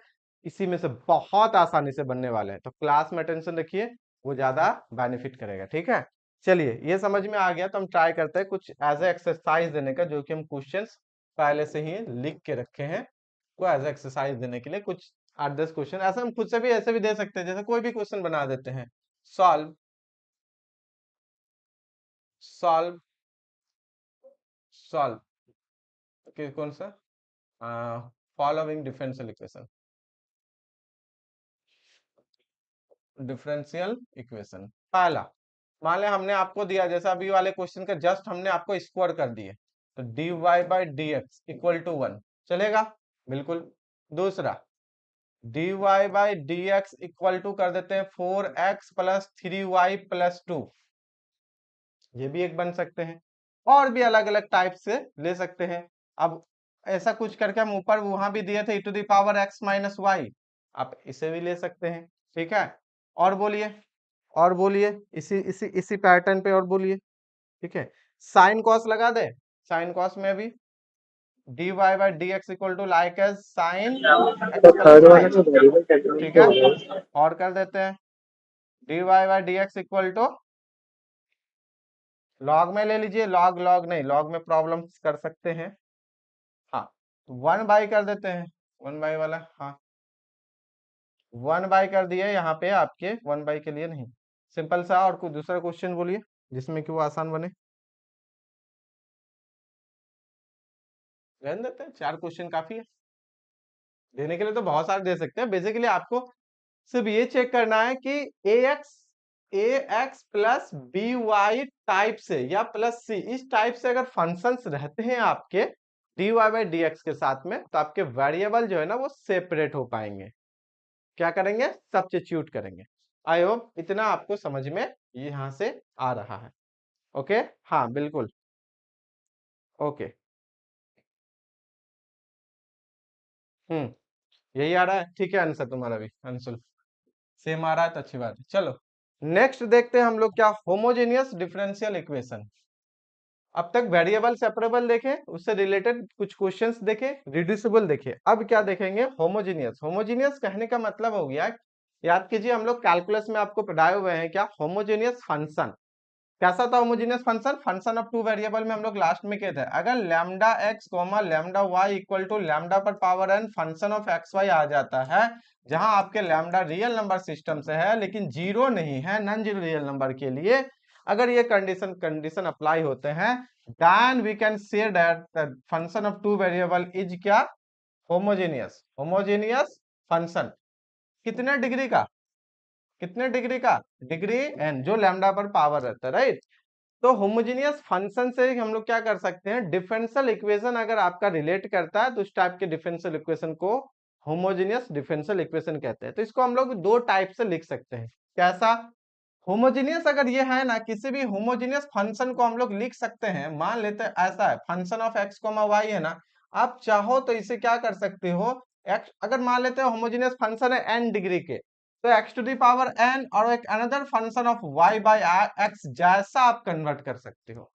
A: इसी में से बहुत आसानी से बनने वाले हैं। तो क्लास में अटेंशन रखिए, वो ज्यादा बेनिफिट करेगा। ठीक है, चलिए ये समझ में आ गया, तो हम ट्राई करते हैं कुछ एज ए एक्सरसाइज देने का, जो कि हम क्वेश्चंस पहले से ही लिख के रखे हैं। को एज एक्सरसाइज देने के लिए कुछ 8-10 क्वेश्चन ऐसे हम खुद से भी ऐसे भी दे सकते हैं, जैसे कोई भी क्वेश्चन बना देते हैं। सॉल्व सॉल्व सॉल्व कौन सा, following differential equation, differential equation. पहला, मान लें हमने आपको दिया, जैसे अभी वाले क्वेश्चन का जस्ट हमने आपको स्क्वायर कर दिए, तो dy by d x equal to 1 चलेगा, बिल्कुल। दूसरा, dy by d x equal to कर देते हैं 4x प्लस 3y प्लस 2, ये भी एक बन सकते हैं। और भी अलग अलग टाइप से ले सकते हैं। अब ऐसा कुछ करके हम ऊपर वहां भी दिए थे e⁻x माइनस वाई, आप इसे भी ले सकते हैं, ठीक है। और बोलिए, और बोलिए, इसी इसी इसी पैटर्न पे और बोलिए, ठीक है। साइन कॉस लगा दे, साइन कॉस में भी dy by d x equal to like as sine
C: तो
A: एक्स
C: थर्ड
A: प्लस
C: वाला
A: वाई,
C: तो वेरिएबल टेक्निक
A: ठीक
C: पे
A: है।
C: हो गया।
A: और कर देते हैं dy by d x equal to log में ले लीजिए, लॉग लॉग नहीं, लॉग में प्रॉब्लम कर सकते हैं, हाँ। 1 बाई कर देते हैं, 1 बाई वाला, हाँ 1 बाई कर दिए यहाँ पे आपके, 1 बाई के लिए नहीं, सिंपल सा। और कुछ दूसरा क्वेश्चन बोलिए जिसमें कि वो आसान बने, रहने देते हैं, 4 क्वेश्चन काफी है, देने के लिए तो बहुत सारे दे सकते हैं। बेसिकली आपको सिर्फ ये चेक करना है कि ax plus b y type से या प्लस सी इस टाइप से अगर फंक्शंस रहते हैं आपके dy बाई डी एक्स के साथ में, तो आपके वेरिएबल जो है ना वो सेपरेट हो पाएंगे। क्या करेंगे, सब्स्टिट्यूट करेंगे। आई होप इतना आपको समझ में यहां से आ रहा है। ओके, हाँ बिल्कुल, ओके, यही आ रहा है, ठीक है। आंसर तुम्हारा भी आंसर सेम आ रहा है तो अच्छी बात है। चलो नेक्स्ट देखते हैं हम लोग क्या, होमोजेनियस डिफरेंशियल इक्वेशन। अब तक वेरिएबल सेपरेबल देखे, उससे रिलेटेड कुछ क्वेश्चंस देखे, रिड्यूसिबल देखे, अब क्या देखेंगे, होमोजेनियस। होमोजेनियस कहने का मतलब हो गया, याद कीजिए हम लोग कैलकुलस में आपको पढ़ाए हुए हैं क्या, होमोजेनियस फंक्शन कैसा था। Homogeneous function, function of two variable में हम लोग लास्ट में कहते हैं, अगर lambda x comma lambda y equal to lambda पर power n function of x y आ जाता है, जहां आपके लैम्डा रियल नंबर सिस्टम से है लेकिन जीरो नहीं है, नॉन जीरो रियल नंबर के लिए अगर ये कंडीशन अप्लाई होते हैं, then we can say that the function of two variable is क्या, होमोजेनियस। होमोजेनियस फंक्शन कितने डिग्री का, कितने डिग्री का, डिग्री एन, जो लैम्डा पर पावर रहता है, राइट। तो होमोजेनियस फंक्शन से हम लोग क्या कर सकते हैं, डिफरेंशियल इक्वेशन अगर आपका रिलेट करता है तो उस टाइप के डिफरेंशियल इक्वेशन को होमोजेनियस डिफरेंशियल इक्वेशन कहते हैं। तो इसको हम लोग दो टाइप से लिख सकते हैं, कैसा, होमोजेनियस अगर ये है ना, किसी भी होमोजेनियस फंक्शन को हम लोग लिख सकते हैं, मान लेते हैं ऐसा है, function of x comma y है ना, आप चाहो तो इसे क्या कर सकते हो, एक्स अगर मान लेते हैं होमोजेनियस फंक्शन है एन डिग्री के, तो x to the power n और एक another function of y by x जैसा आप कन्वर्ट कर सकते हो।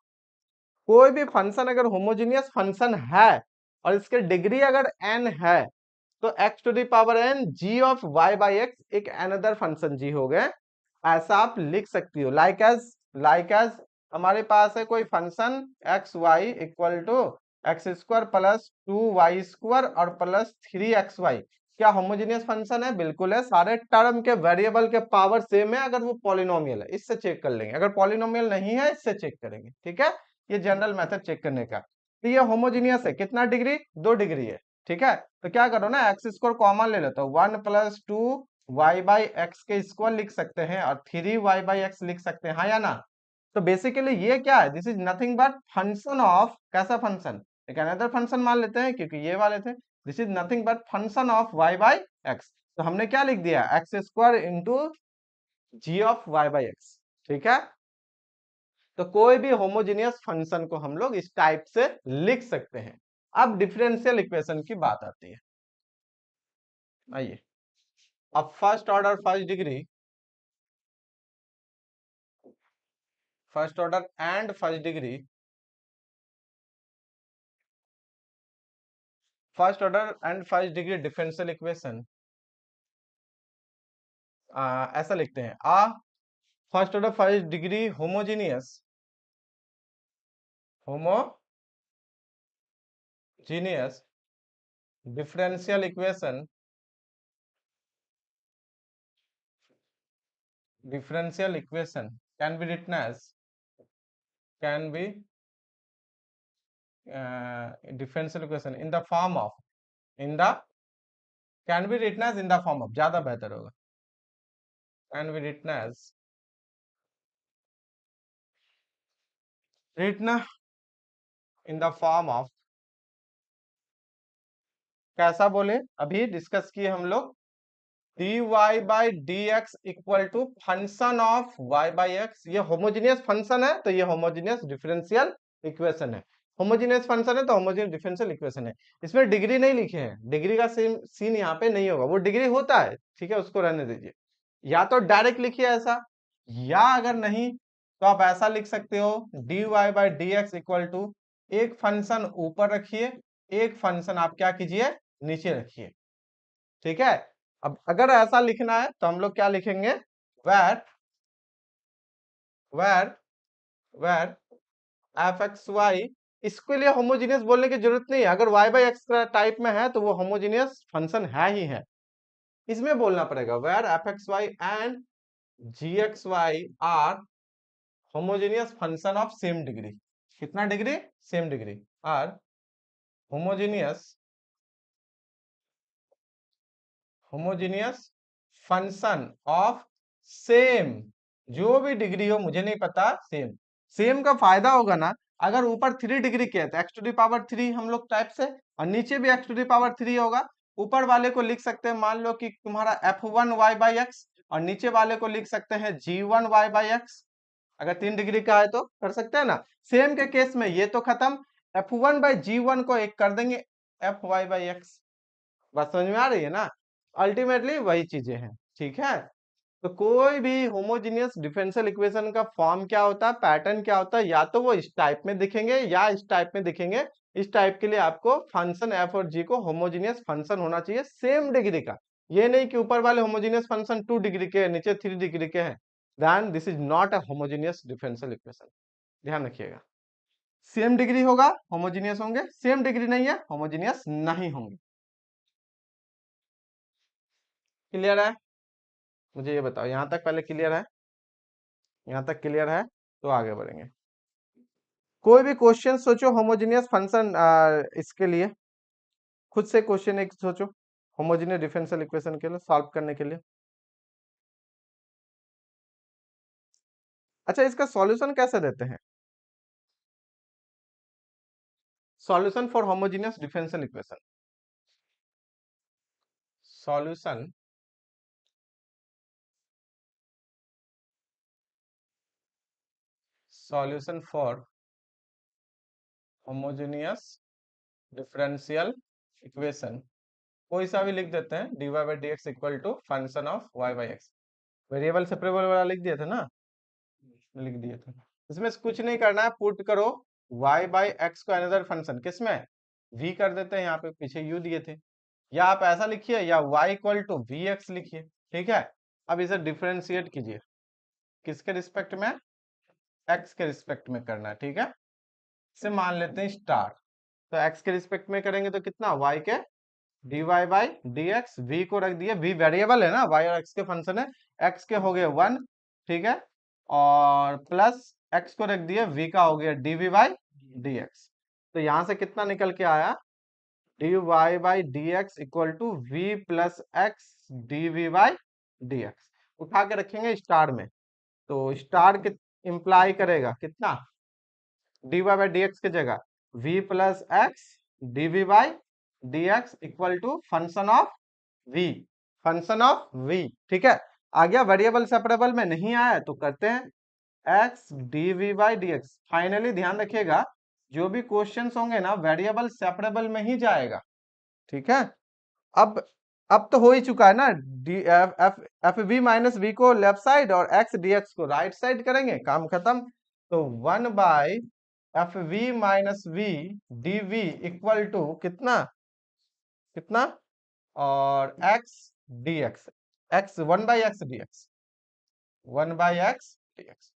A: कोई भी फंक्शन अगर होमोजेनियस फंक्शन है और इसके डिग्री अगर एन है, तो x to the power n g of y by x एक अनदर फंक्शन जी हो गए, ऐसा आप लिख सकती हो। लाइक एज हमारे पास है कोई function x y equal to x square plus 2y square और प्लस 3xy, क्या होमोजेनियस फंक्शन है, बिल्कुल है। सारे टर्म के वेरिएबल के पावर सेम है अगर वो पॉलिनोमियल है, इससे चेक कर लेंगे, अगर पॉलिनोमियल नहीं है इससे चेक करेंगे, ठीक है। ये जनरल मेथड चेक करने का। तो ये होमोजेनियस है, कितना डिग्री, 2 डिग्री है, ठीक है। तो क्या करो ना, एक्स स्क्वायर कॉमन ले लेते हो, 1 प्लस 2 वाई बाई एक्स के स्क्वायर लिख सकते हैं और 3y बाई एक्स लिख सकते हैं, हाँ या ना। तो बेसिकली ये क्या है, this is nothing but function of, कैसा फंक्शन, एक अनदर फंक्शन मान लेते हैं क्योंकि ये वाले थे, this is nothing but function of y by x. तो हमने क्या लिख दिया, x square into g of y by x, ठीक है। तो कोई भी होमोजेनियस फंक्शन को हम लोग इस टाइप से लिख सकते हैं। अब डिफरेंशियल इक्वेशन की बात आती है, आइए। अब first order first order and first degree, first order and first degree differential equation ऐसा लिखते हैं, first order first degree homogeneous differential equation can be written as differential equation in the form of can be written as in the form of, ज्यादा बेहतर होगा, can be written as in the form of, कैसा बोले अभी discuss किए हम लोग, dy by d x equal to function of y by x. ये होमोजीनियस फंक्शन है तो ये होमोजीनियस डिफरेंशियल इक्वेशन है, होमोजीनियस फंक्शन है तो होमोजीनियस डिफरेंशियल इक्वेशन है। इसमें डिग्री नहीं लिखे हैं, डिग्री का सीन यहाँ पे नहीं होगा, वो डिग्री होता है ठीक है, उसको रहने दीजिए। या तो डायरेक्ट लिखिए ऐसा, या अगर नहीं तो आप ऐसा लिख सकते हो dy by d x equal to एक फंक्शन ऊपर रखिए, एक फंक्शन आप क्या कीजिए नीचे रखिए, ठीक है। अब अगर ऐसा लिखना है तो हम लोग क्या लिखेंगे, where एफ एक्स वाई, इसके लिए होमोजीनियस बोलने की जरूरत नहीं है, अगर y बाई एक्स टाइप में है तो वो होमोजीनियस फंक्शन है ही है, इसमें बोलना पड़ेगा where f x y and g x y are homogeneous function of same degree. कितना degree, same degree, are homogeneous function of same, जो भी डिग्री हो मुझे नहीं पता, सेम का फायदा होगा ना, अगर ऊपर 3 डिग्री के है तो x टू दी पावर 3 हम लोग टाइप से, और नीचे भी x टू दी पावर 3 होगा। ऊपर वाले को लिख सकते हैं, मान लो कि तुम्हारा f1 y बाई एक्स, और नीचे वाले को लिख सकते हैं g1 y बाई एक्स, अगर 3 डिग्री का है तो कर सकते हैं ना। सेम के केस में ये तो खत्म, f1 बाई g1 को एक कर देंगे fy बाई एक्स, बात समझ में आ रही है ना, अल्टीमेटली वही चीजें हैं, ठीक है। तो कोई भी होमोजीनियस डिफरेंशियल इक्वेशन का फॉर्म क्या होता है, पैटर्न क्या होता है, या तो वो इस टाइप में दिखेंगे या इस टाइप में दिखेंगे। इस टाइप के लिए आपको फंक्शन एफ और जी को होमोजीनियस फंक्शन होना चाहिए सेम डिग्री का, ये नहीं कि ऊपर वाले होमोजीनियस फंक्शन 2 डिग्री के है, नीचे 3 डिग्री के हैं, then this is not a homogeneous differential equation, ध्यान रखिएगा। सेम डिग्री होगा होमोजीनियस होंगे, सेम डिग्री नहीं है होमोजीनियस नहीं होंगे। क्लियर है, मुझे ये बताओ यहां तक पहले क्लियर है, यहां तक क्लियर है तो आगे बढ़ेंगे। कोई भी क्वेश्चन सोचो होमोजीनियस फंक्शन, इसके लिए खुद से क्वेश्चन एक सोचो होमोजीनियस डिफरेंशियल इक्वेशन के लिए सॉल्व करने के लिए। अच्छा, इसका सॉल्यूशन कैसे देते हैं, solution for homogeneous differential equation, solution for homogeneous differential equation कोई सा भी लिख देते हैं, dy by d x equal to function of y by x, variable separable वाला लिख दिए थे ना, लिख दिए थे। इसमें कुछ नहीं करना है, पुट करो y बाई एक्स को अनदर फंक्शन, किसमें v कर देते हैं, यहाँ पे पीछे u दिए थे, या आप ऐसा लिखिए या y equal to v x लिखिए, ठीक है। अब इसे डिफरेंशिएट कीजिए, किसके रिस्पेक्ट में, x के रिस्पेक्ट में करना है, ठीक है। इसे मान लेते हैं स्टार, तो x के रिस्पेक्ट में करेंगे तो कितना, y के dy by d x, v को रख दिए, v वेरिएबल है ना, y और x के फंक्शन है, x के हो गए 1, ठीक है, और प्लस x को रख दिए, v का हो गया dv बाई डी एक्स। तो यहां से कितना निकल के आया, dy by d x equal to v plus x dv by d x, उठा के रखेंगे स्टार में, तो स्टार इंप्लाई करेगा कितना, dy बाई डी एक्स की जगह v plus x dv by d x equal to function of v, ठीक है। आ गया, वेरिएबल सेपरेबल में नहीं आया तो करते हैं x dv by d x. Finally ध्यान रखिएगा, जो भी क्वेश्चंस होंगे ना वेरिएबल सेपरेबल में ही जाएगा, ठीक है। अब तो हो ही चुका है ना, d f v minus v को लेफ्ट साइड और एक्स डी एक्स को राइट साइड करेंगे, काम खत्म। तो 1 by f v minus v d v equal to कितना कितना, और x dx, x 1 by x d x, 1 by x d x,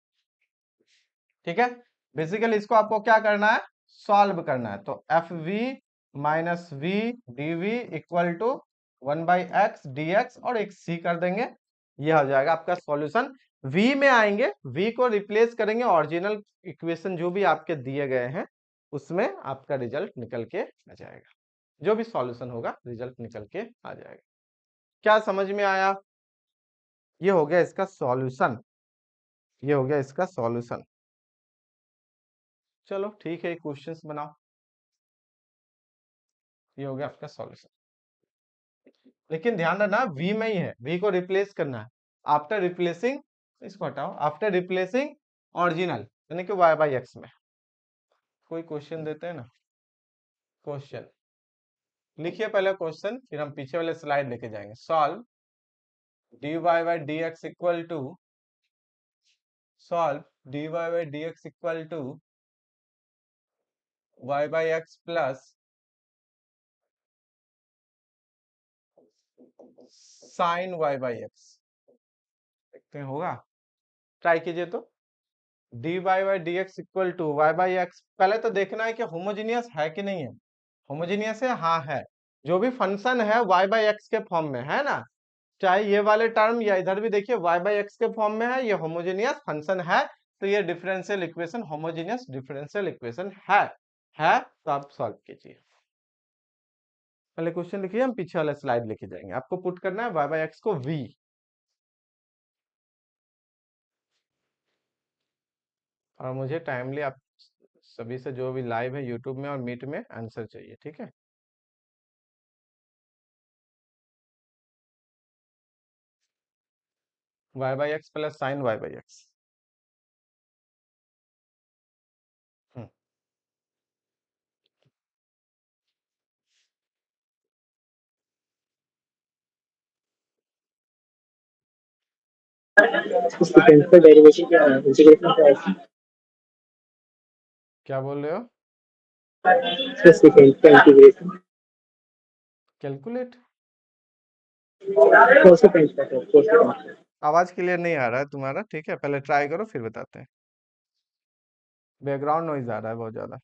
A: ठीक है। बेसिकली इसको आपको क्या करना है, सॉल्व करना है। तो f v minus v d v equal to 1/x dx और एक c कर देंगे। यह हो जाएगा आपका सॉल्यूशन। v में आएंगे, v को रिप्लेस करेंगे ओरिजिनल इक्वेशन जो भी आपके दिए गए हैं उसमें आपका रिजल्ट निकल के आ जाएगा। जो भी सॉल्यूशन होगा रिजल्ट निकल के आ जाएगा। क्या समझ में आया? ये हो गया इसका सॉल्यूशन, ये हो गया इसका सॉल्यूशन। चलो ठीक है, क्वेश्चंस बनाओ। ये हो गया आपका सॉल्यूशन, लेकिन ध्यान रखना v में ही है, v को रिप्लेस करना है। आफ्टर रिप्लेसिंग, इसको हटाओ, आफ्टर रिप्लेसिंग ओरिजिनल यानी कि y/x में। कोई क्वेश्चन देते हैं ना, क्वेश्चन लिखिए पहले क्वेश्चन, फिर हम पीछे वाले स्लाइड लेके जाएंगे। Solve dy/dx equal to, solve dy/dx equal to y/x plus sine y/x। देखते हैं होगा, ट्राई कीजिए तो। dy/dx इक्वल टू y/x, पहले तो देखना है कि होमोजीनियस है कि नहीं है। होमोजीनियस है, हाँ है। जो भी फंक्शन है y/x के फॉर्म में है ना, चाहे ये वाले टर्म या इधर भी देखिए y/x के फॉर्म में है, ये होमोजीनियस फंक्शन है, तो ये differential equation homogeneous differential equation है तो आप सॉल्व कीजिए। पहले क्वेश्चन लिखिए, हम पीछे वाला स्लाइड लेके जाएंगे। आपको पुट करना है y/x को v। और मुझे टाइमली आप सभी से जो भी लाइव है यूट्यूब में और मीट में आंसर चाहिए, ठीक है? y/x plus sine y/x।
C: इसकी कैंसिल डेरिवेशन क्या है, इंटीग्रेशन क्या है?
A: क्या बोल रहे हो?
C: इसकी कैंसिल इंटीग्रेशन
A: कैलकुलेट?
C: कोसेकेंट का है, कोसेकेंट।
A: आवाज क्लियर नहीं आ रहा है तुम्हारा, ठीक है? पहले ट्राई करो फिर बताते हैं। बैकग्राउंड नॉइज आ रहा है बहुत ज्यादा।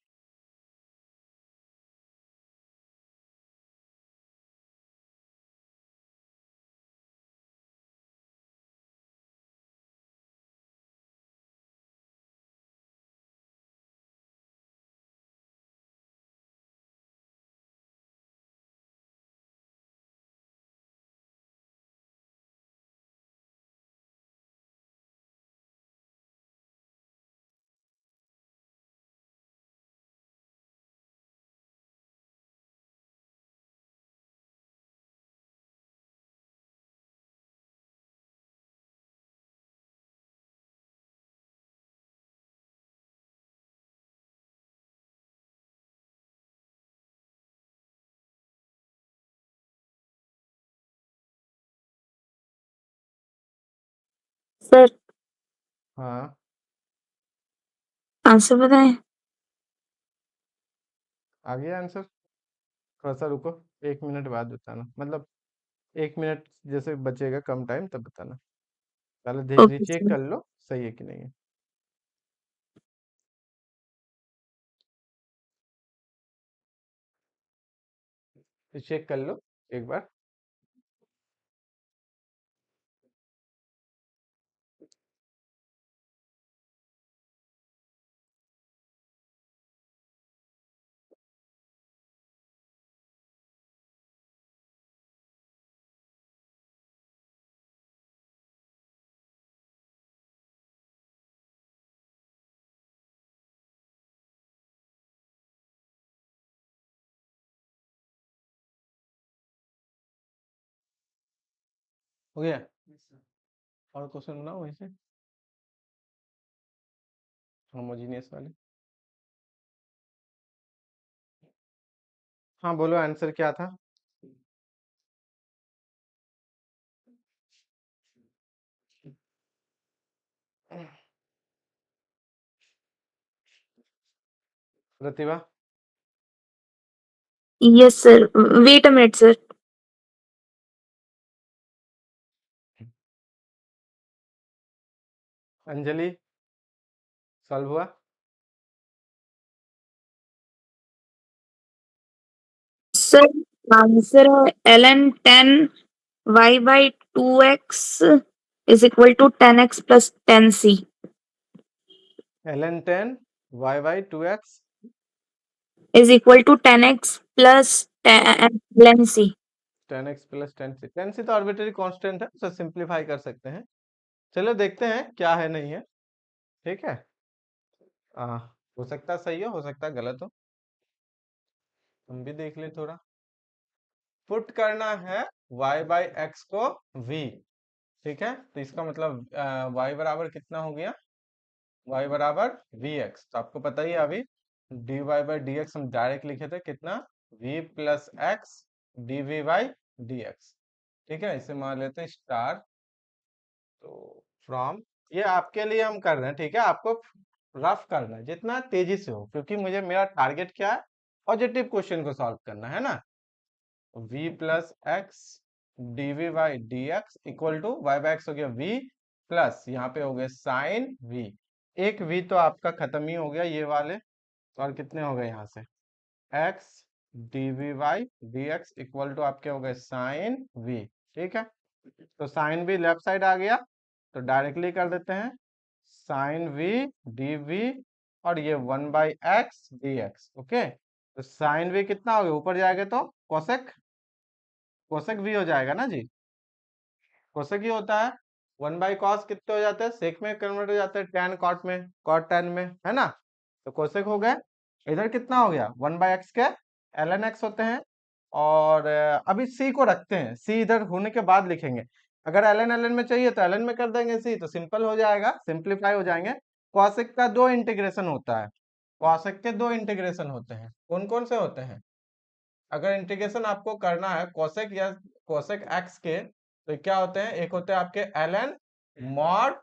B: सर
A: हाँ,
B: आंसर बताएं।
A: आ गया आंसर? थोड़ा सा रुको, 1 मिनट बाद बताना, मतलब 1 मिनट जैसे बचेगा कम टाइम तब बताना। पहले
B: ओके
A: रीचेक
B: सर।
A: कर लो सही है कि नहीं है। चेक कर लो एक बार। हो गया? और क्वेश्चन बनाओ वैसे होमोजीनियस वाले। हाँ बोलो, आंसर क्या था? Pratibha?
B: Yes sir, wait a minute sir.
A: Anjali? Solve हुआ?
B: सर आंसर है ln 10 y/2x is equal to 10x plus 10c.
A: ln 10 y/2x
B: is equal to 10x plus ln c.
A: 10x plus 10c। 10c तो arbitrary constant है, उसे simplify कर सकते हैं। चलो देखते हैं क्या है नहीं है। ठीक है, हो सकता है सही हो सकता है गलत हो, हम भी देख ले थोड़ा। पुट करना है y बाई एक्स को v। ठीक है, तो इसका मतलब y बराबर कितना हो गया, y बराबर vx। तो आपको पता ही है अभी dy बाई dx हम डायरेक्ट लिखे थे कितना, v plus x dv by dx। ठीक है, इसे मान लेते हैं स्टार। तो फ्रॉम, ये आपके लिए हम कर रहे हैं, ठीक है, आपको रफ करना है जितना तेजी से हो, क्योंकि मुझे मेरा टारगेट क्या है, पॉजिटिव क्वेश्चन को सॉल्व करना है ना। v plus x d v by d x equal to y by x हो गया v प्लस यहाँ पे हो गया साइन v। एक v तो आपका खत्म ही हो गया ये वाले, और कितने हो गए यहाँ से x d v by d x equal to आपके हो गए साइन v। ठीक है, तो साइन v लेफ्ट साइड आ गया, तो डायरेक्टली कर देते हैं साइन v डी वी, और ये 1/x dx। ओके, तो साइन v कितना हो गया, ऊपर जाएगा तो कोसेक, कोसेक v हो जाएगा ना जी। कोसेक ही होता है, 1/cos कितने हो जाते हैं, सेक में कन्वर्ट हो जाते हैं, टैन कॉट में, कॉट टैन में, है ना। तो कोसेक हो गए, इधर कितना हो गया 1/x के ln x होते हैं। और अभी c को रखते हैं, c इधर होने के बाद लिखेंगे। अगर ln में चाहिए तो ln में कर देंगे c, तो सिंपल हो जाएगा, सिंप्लीफाई हो जाएंगे। कोसेक का दो इंटीग्रेशन होता है, कोसेक के दो इंटीग्रेशन होते हैं, कौन कौन से होते हैं। अगर इंटीग्रेशन आपको करना है कोसेक या कोसेक एक्स के, तो क्या होते हैं, एक होते हैं आपके ln mod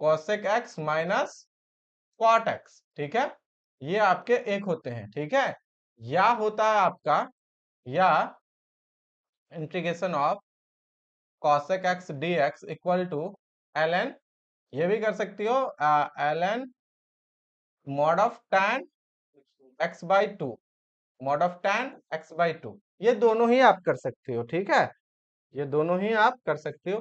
A: cosec x minus cot x. ठीक है, ये आपके एक होते हैं। ठीक है, या होता है आपका, या integration of cosec x d x equal to ln, ये भी कर सकती हो ln mod of tan x by two, mod of tan x by two, ये दोनों ही आप कर सकते हो। ठीक है, ये दोनों ही आप कर सकते हो।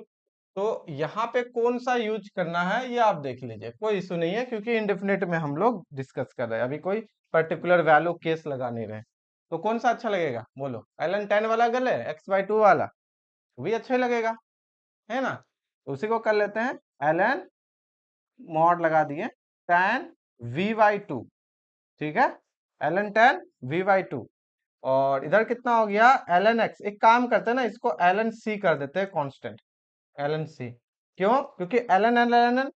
A: तो यहाँ पे कौन सा यूज करना है ये आप देख लीजिए, कोई इशू नहीं है, क्योंकि इंडेफिनिट में हम लोग डिस्कस कर रहे हैं, अभी कोई पर्टिकुलर वैल्यू केस लगा नहीं रहे। तो कौन सा अच्छा लगेगा बोलो, ln 10 वाला गले x/2 वाला भी अच्छा ही लगेगा, है ना। तो उसी को कर लेते हैं, ln मॉड लगा दिए tan v/2। ठीक है, ln tan v/2, और इधर कितना हो गया ln x। एक काम करते हैं ना, इसको ln c कर देते हैं कांस्टेंट, ln c। क्यों, क्योंकि ln ln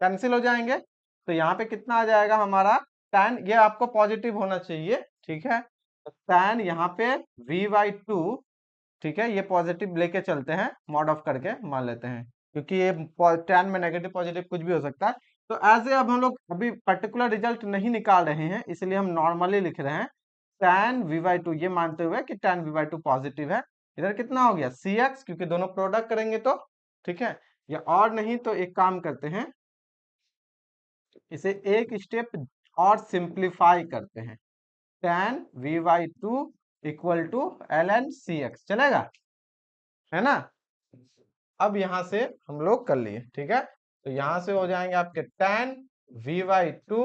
A: कैंसिल हो जाएंगे, तो यहाँ पे कितना आ जाएगा हमारा tan, ये आपको पॉजिटिव होना चाहिए। ठीक है, तो tan यहाँ पे v/2, ठीक है, ये पॉजिटिव लेके चलते हैं, मॉड ऑफ करके मान लेते हैं, क्योंकि ये tan में नेगेटिव पॉजिटिव कुछ भी हो सकता है। तो ऐसे अब हम लोग अभी पर्टिकुलर रिजल्ट नहीं निकाल रहे हैं, इसलिए हम नॉर्मली लिख रहे हैं tan v/2, ये मानते हुए कि tan v/2 पॉजिटिव है। इधर कितना हो गया cx, क्योंकि दोनों प्रोडक्ट करेंगे तो। ठीक है, या और नहीं तो एक काम करते हैं, इसे एक स्टेप और सिंप्लीफाई करते हैं, tan v/2 equal to ln cx, चलेगा, है ना। अब यहां से हम लोग कर लिए। ठीक है, तो यहां से हो जाएंगे आपके tan v/2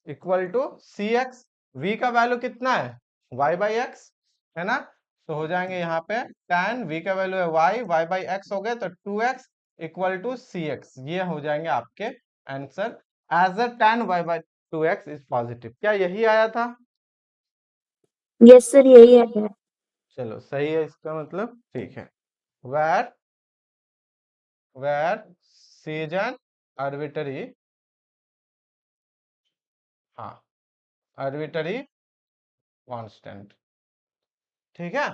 A: equal to cx, v का वैल्यू कितना है y/x, है ना। तो हो जाएंगे यहाँ पे tan v का वैल्यू है y/x हो गए, तो 2x इक्वल टू cx, ये हो जाएंगे आपके answer as a tan y/2x is positive. क्या यही आया था,
B: यस सर, यही है।
A: चलो सही है इसका मतलब। ठीक है, where सीजन आर्बिटरी, हाँ, आर्बिटरी कांस्टेंट। ठीक है,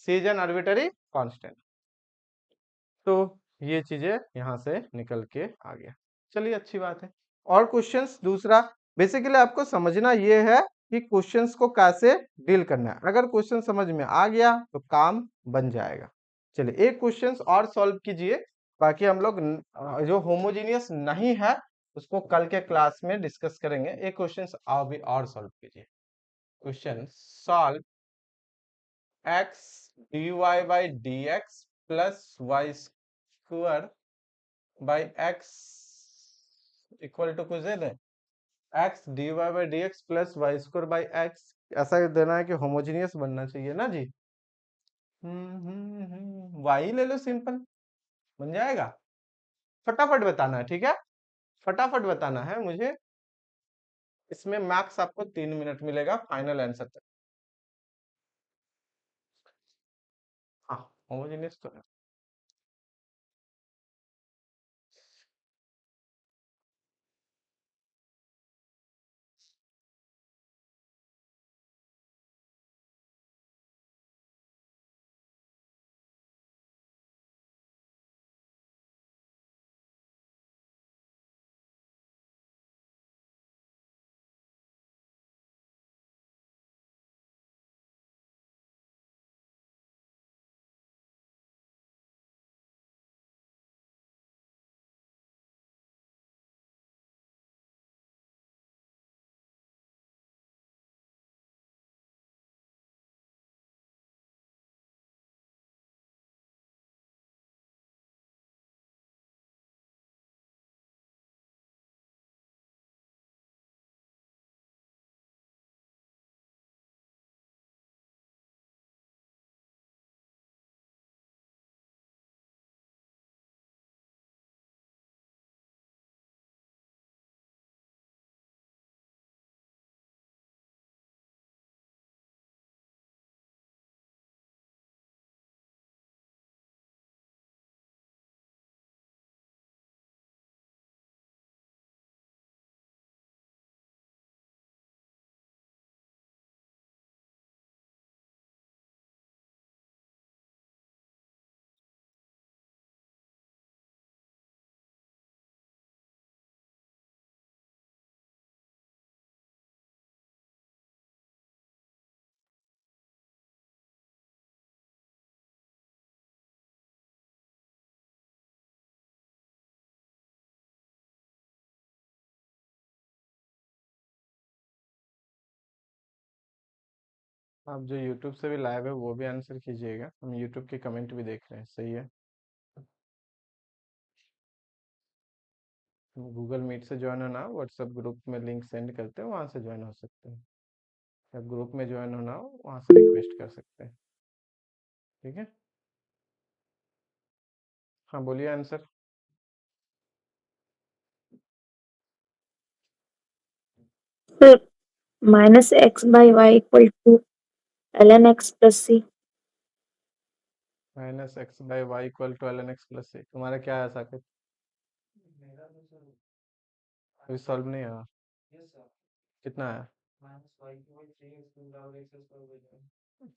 A: सीजन आर्बिटरी कांस्टेंट। तो ये चीजें यहाँ से निकल के आ गया, चलिए अच्छी बात है। और क्वेश्चंस दूसरा, बेसिकली आपको समझना ये है कि क्वेश्चंस को कैसे डील करना है। अगर क्वेश्चन समझ में आ गया तो काम बन जाएगा। चलिए एक क्वेश्चंस और सॉल्व कीजिए, बाकी हम लोग जो होमोजीनियस नहीं है उसको कल के क्लास में डिस्कस करेंगे। एक क्वेश्चन अभी और सॉल्व कीजिए, question solve x d y by d x plus y square by x equal to कुछ दे दें, x d y by d x plus y square by x, ऐसा देना है कि होमोजीनियस बनना चाहिए ना जी। वाई ले लो, सिंपल बन जाएगा। फटाफट बताना है, ठीक है, फटाफट बताना है मुझे। इसमें मैक्स आपको 3 मिनट मिलेगा फाइनल आंसर तक। हाँ, होमोजेनियस तो है। आप जो YouTube से भी लाइव है वो भी आंसर कीजिएगा, हम YouTube के कमेंट भी देख रहे हैं, सही है। गूगल मीट से ज्वाइन होना हो, व्हाट्सएप ग्रुप में लिंक सेंड करते हैं, वहां से ज्वाइन हो सकते हैं, या ग्रुप में ज्वाइन होना हो वहां से रिक्वेस्ट कर सकते हैं, ठीक है। हाँ बोलिए आंसर।
B: फिर minus x by y equal to ln x plus c.
A: Minus x by y equal to l n x plus c, तुम्हारा क्या है साकिब? अभी सॉल्व नहीं है? कितना है?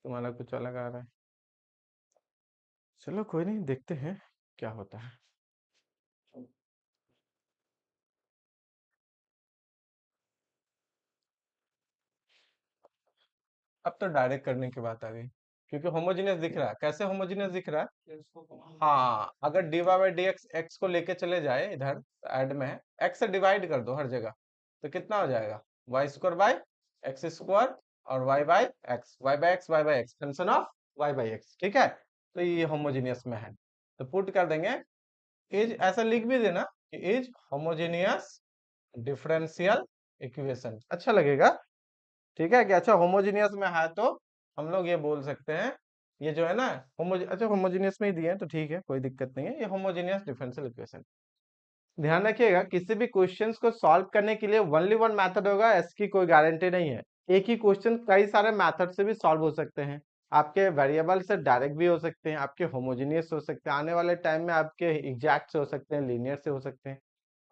A: तुम्हारा कुछ अलग आ रहा है। चलो कोई नहीं, देखते हैं क्या होता है। अब तो डायरेक्ट करने की बात आ गई, क्योंकि होमोजेनियस दिख रहा है। कैसे होमोजेनियस दिख रहा है? हाँ, अगर d y by d x x को लेके चले जाए इधर, ऐड में है, एक्स से डिवाइड कर दो हर जगह, तो कितना हो जाएगा? Y square by x square और y by x y by x function of y by x, ठीक है। तो ये होमोजेनियस में है, तो पुट कर देंगे इज, ऐसा लिख भी देना कि इज होमोजेनियस डिफरेंशियल इक्वेशन, अच्छा लगेगा, ठीक है। कि अच्छा होमोजेनियस में है तो हम लोग ये बोल सकते हैं, ये जो है ना अच्छा होमोजेनियस में ही दिए हैं तो ठीक है, कोई दिक्कत नहीं है, ये होमोजेनियस डिफरेंशियल इक्वेशन। ध्यान रखिएगा, किसी भी क्वेश्चंस को सॉल्व करने के लिए ओनली वन मेथड होगा, इसकी कोई गारंटी नहीं है। एक ही क्वेश्चन कई सारे मेथड से भी सॉल्व हो सकते हैं। आपके वेरिएबल से डायरेक्ट भी हो सकते हैं, आपके होमोजेनियस हो सकते हैं, आने वाले टाइम में आपके एग्जैक्ट से हो सकते हैं, लीनियर से हो सकते हैं।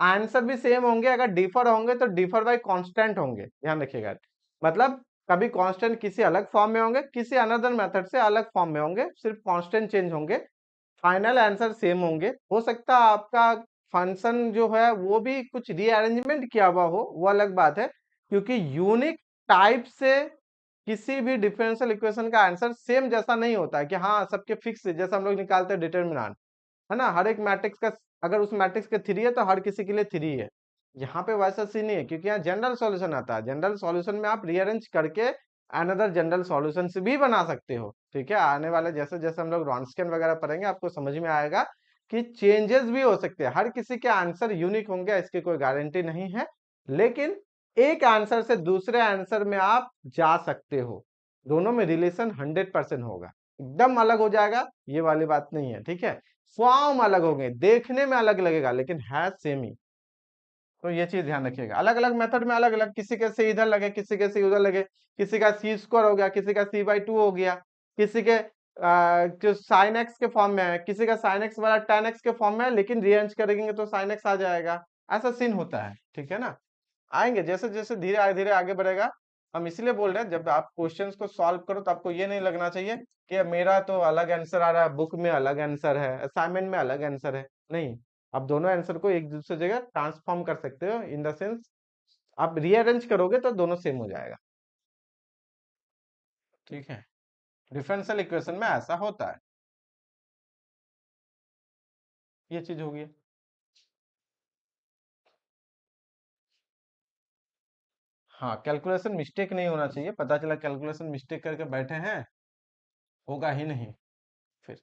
A: आंसर भी सेम होंगे, अगर डिफर होंगे तो डिफर बाय कांस्टेंट होंगे, ध्यान रखिएगा। मतलब कभी कांस्टेंट किसी अलग फॉर्म में होंगे, किसी अनदर मेथड से अलग फॉर्म में होंगे, सिर्फ कांस्टेंट चेंज होंगे, फाइनल आंसर सेम होंगे। हो सकता है आपका फंक्शन जो है वो भी कुछ रीअरेंजमेंट किया हुआ हो, वो अलग बात है, क्योंकि यूनिक टाइप से किसी भी डिफरेंशियल इक्वेशन का आंसर सेम जैसा नहीं होता है कि हाँ सबके फिक्स, जैसा हम लोग निकालते हैं डिटर्मिनेंट, है ना, हर एक मैट्रिक्स का, अगर उस मैट्रिक्स के 3 है तो हर किसी के लिए 3 है। यहाँ पे वैसा सीन नहीं है, क्योंकि यहाँ जनरल सॉल्यूशन आता है। जनरल सॉल्यूशन में आप रीअरेंज करके अनदर जनरल सॉल्यूशंस भी बना सकते हो। ठीक है, आने वाले जैसे जैसे हम लोग रॉन्स्कियन वगैरह पढ़ेंगे आपको समझ में आएगा कि चेंजेस भी हो सकते हैं। हर किसी के आंसर यूनिक होंगे इसकी कोई गारंटी नहीं है, लेकिन एक आंसर से दूसरे आंसर में आप जा सकते हो। दोनों में रिलेशन 100% होगा, एकदम अलग हो जाएगा ये वाली बात नहीं है। ठीक है, फॉर्म अलग होंगे, देखने में अलग लगेगा लेकिन है सेम ही। तो ये चीज ध्यान रखिएगा, अलग अलग मेथड में अलग अलग, किसी के से इधर लगे, किसी के से उधर लगे, किसी का सी स्क्वायर हो गया, किसी का c/2 हो गया, किसी के जो साइन एक्स के फॉर्म में है, किसी का साइन एक्स वाला tan x के फॉर्म में है, लेकिन रीअरेंज करेंगे तो sin x आ जाएगा। ऐसा सीन होता है। ठीक है ना, आएंगे जैसे जैसे धीरे धीरे आगे बढ़ेगा। हम इसलिए बोल रहे हैं जब आप क्वेश्चंस को सॉल्व करो तो आपको ये नहीं लगना चाहिए कि मेरा तो अलग आंसर आ रहा है, बुक में अलग आंसर है, असाइनमेंट में अलग आंसर है। नहीं, आप दोनों आंसर को एक दूसरे जगह ट्रांसफॉर्म कर सकते हो, इन द सेंस आप रीअरेंज करोगे तो दोनों सेम हो जाएगा। ठीक है, डिफरेंशियल इक्वेशन में ऐसा होता है। ये चीज होगी। हाँ, कैलकुलेशन मिस्टेक नहीं होना चाहिए, पता चला कैलकुलेशन मिस्टेक करके बैठे हैं, होगा ही नहीं फिर।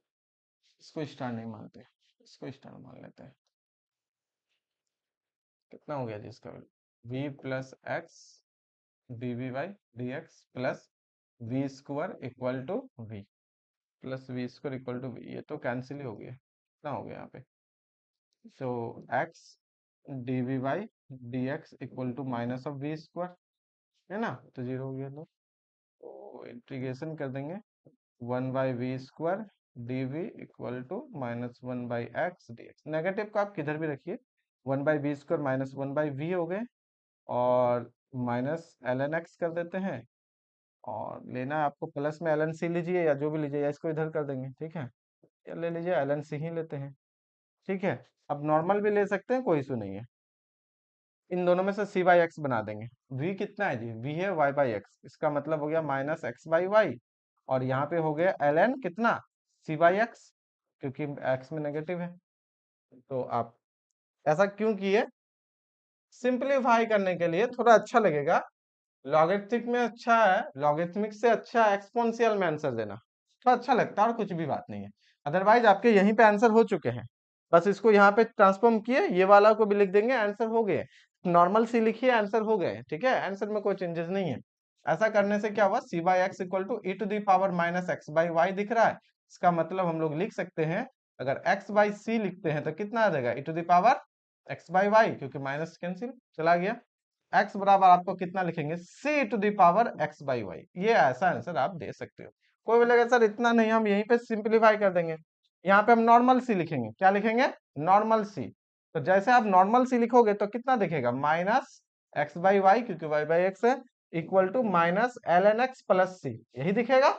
A: इसको स्टार नहीं मानते, इसको स्टार मान लेते हैं। कितना हो गया जी इसका value, v plus x d v by d x plus v square equal to v plus v square equal to v. ये तो कैंसिल ही हो गया। कितना हो गया यहाँ पे, so x d v by d x equal to minus of v square, है ना, तो जीरो हो गया। तो इंटीग्रेशन कर देंगे 1/v² dv equal to -1/x dx। Negative को आप किधर भी रखिए, 1/v² माइनस 1/v हो गए, और माइनस ln x कर देते हैं, और लेना है आपको प्लस में ln c लीजिए या जो भी लीजिए, या इसको इधर कर देंगे। ठीक है, या ले लीजिए ln c ही लेते हैं। ठीक है, अब नॉर्मल भी ले सकते हैं, कोई इशू नहीं है। इन दोनों में से c/x बना देंगे। v कितना है जी, v है y/x, इसका मतलब हो गया -x/y, और यहाँ पे हो गया ln कितना, c/x, क्योंकि x में नेगेटिव है। तो आप ऐसा क्यों किए, सिंपलीफाई करने के लिए, थोड़ा अच्छा लगेगा। लॉगरिथमिक में अच्छा है, लॉगरिथमिक से अच्छा एक्सपोनेंशियल में आंसर देना तो अच्छा लगता है, और कुछ भी बात नहीं है। अदरवाइज आपके यहीं पे आंसर हो चुके हैं, बस इसको यहाँ पे ट्रांसफॉर्म किए, ये वाला को भी लिख देंगे, आंसर हो गए। नॉर्मल सी लिखिए, आंसर हो गए। ठीक है, आंसर में कोई चेंजेस नहीं है। ऐसा करने से क्या हुआ, c/x इक्वल टू e⁻⁻x/y दिख रहा है, इसका मतलब हम लोग लिख सकते हैं, अगर x/c लिखते हैं तो कितना आ जाएगा, e⁻x/y, क्योंकि माइनस कैंसिल चला गया। x बराबर आपको कितना लिखेंगे, c⁻x/y। ये ऐसा आंसर आप दे सकते हो। कोई बोलेगा सर इतना नहीं, हम यहीं पे सिंपलीफाई कर देंगे, यहाँ पे हम नॉर्मल सी लिखेंगे। क्या लिखेंगे, नॉर्मल सी। तो जैसे आप नॉर्मल सी लिखोगे तो कितना दिखेगा, -x/y, क्योंकि y/x है, equal to -ln x plus c, यही दिखेगा।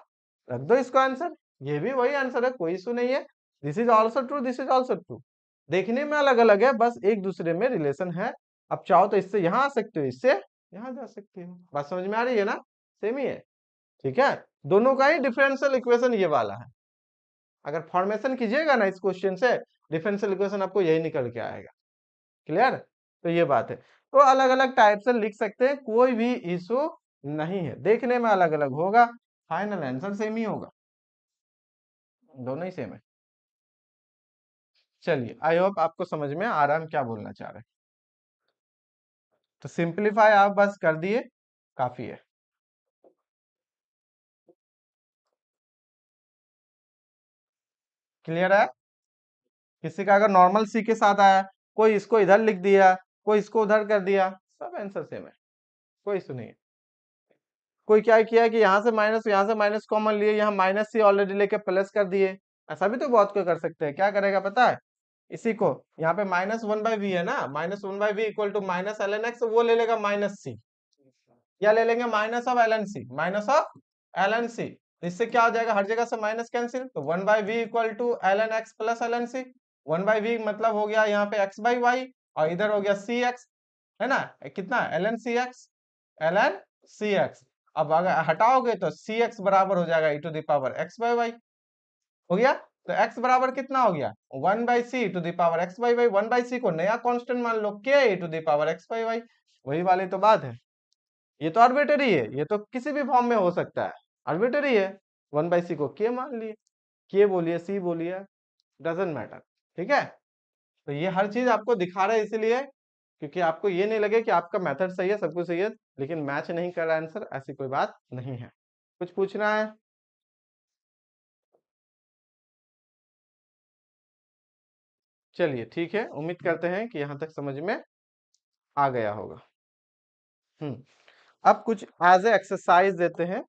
A: रख दो इसको आंसर, ये भी वही आंसर है, कोई इशू नहीं है। This is also true, this is also true. देखने में अलग अलग है, बस एक दूसरे में रिलेशन है। अब चाहो तो इससे यहां आ सकते हो, इससे यहां जा सकते हो। बात समझ में आ रही है ना, सेम ही है। ठीक है, दोनों का ही डिफरेंशियल इक्वेशन ये वाला है। अगर फॉर्मेशन कीजिएगा ना इस क्वेश्चन से, डिफरेंशियल इक्वेशन आपको यही निकल के आएगा। क्लियर, तो ये बात है। तो अलग अलग टाइप से लिख सकते हैं, कोई भी इशू नहीं है, देखने में अलग अलग होगा, फाइनल आंसर सेम ही होगा, दोनों ही सेम है। चलिए, आई होप आपको समझ में आ रहा है हम क्या बोलना चाह रहे हैं। तो सिंपलीफाई आप बस कर दिए, काफी है। क्लियर है, किसी का अगर नॉर्मल सी के साथ आया, कोई इसको इधर लिख दिया, कोई इसको उधर कर दिया, सब आंसर सेम है, कोई इशू नहीं है। कोई क्या किया कि यहाँ से माइनस कॉमन लिए, यहाँ माइनस सी ऑलरेडी लेके प्लस कर दिए, ऐसा भी तो बहुत कोई कर सकते हैं। क्या करेगा पता है, इसी को यहाँ पे -1/v है ना, -1/v equal to -ln x, वो ले लेगा -c, या ले लेंगे -ln c। इससे क्या हो जाएगा, हर जगह से माइनस कैंसिल, तो 1/v equal to ln x plus ln c। 1/v मतलब हो गया यहाँ पे x/y, और इधर हो गया cx, है ना, कितना ln cx। अब अगर हटाओगे तो cx बराबर हो जाएगा e⁻x/y, हो गया। तो x बराबर कितना हो गया, 1/c⁻x/y, 1/c को नया कांस्टेंट मान लो, k e⁻x/y, वही वाली तो बात है। ये तो आर्बिट्रेरी है, ये तो किसी भी फॉर्म में हो सकता है, आर्बिट्रेरी है। 1/c को k मान लिए, k बोलिए c बोलिए, डजेंट मैटर, ठीक है। तो ये हर चीज आपको दिखा रहा है इसलिए क्योंकि आपको ये नहीं लगे कि आपका मेथड सही है, सब कुछ सही है, लेकिन मैच नहीं कर रहा आंसर, ऐसी कोई बात नहीं है। कुछ पूछना है? चलिए ठीक है, उम्मीद करते हैं कि यहाँ तक समझ में आ गया होगा। अब कुछ एज ए एक्सरसाइज देते हैं,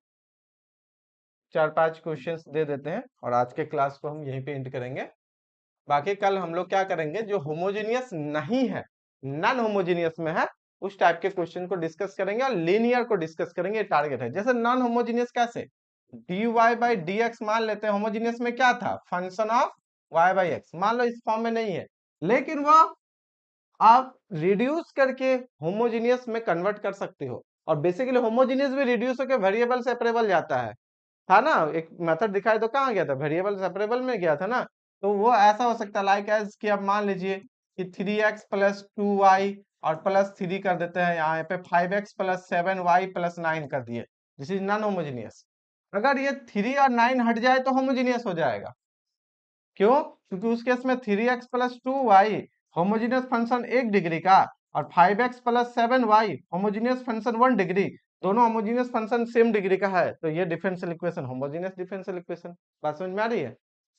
A: 4-5 क्वेश्चंस दे देते हैं और आज के क्लास को हम यहीं पे एंड करेंगे। बाकी कल हम लोग क्या करेंगे, जो होमोजेनियस नहीं है, नॉन होमोजेनियस में है, उस टाइप के क्वेश्चन को डिस्कस करेंगे और लीनियर को डिस्कस करेंगे, टारगेट है। जैसे नॉन होमोजेनियस कैसे, dy बाई dx मान लेते हैं, होमोजेनियस में क्या था, function of y by x, मान लो इस फॉर्म में नहीं है, लेकिन वो आप रिड्यूस करके होमोजेनियस में कन्वर्ट कर सकते हो। और बेसिकली होमोजेनियस भी रिड्यूस होकर वेरिएबल सेपरेबल जाता है, था ना, एक मेथड दिखाए तो कहाँ गया था, वेरिएबल सेपरेबल में गया था ना। तो वो ऐसा हो सकता है लाइक एज कि अब मान लीजिए कि 3x प्लस 2y और प्लस 3 कर देते हैं, यहाँ पे 5x प्लस 7y प्लस 9 कर दिए, दिस इज नॉन होमोजेनियस। अगर ये 3 और 9 हट जाए तो होमोजेनियस हो जाएगा। क्यों? क्योंकि उस केस में 3x plus 2y homogeneous function 1 degree का, और 5x plus 7y homogeneous function 1 degree, दोनों होमोजेनियस फंक्शन सेम डिग्री का है, तो ये differential equation homogeneous differential equation. बात समझ में आ रही है?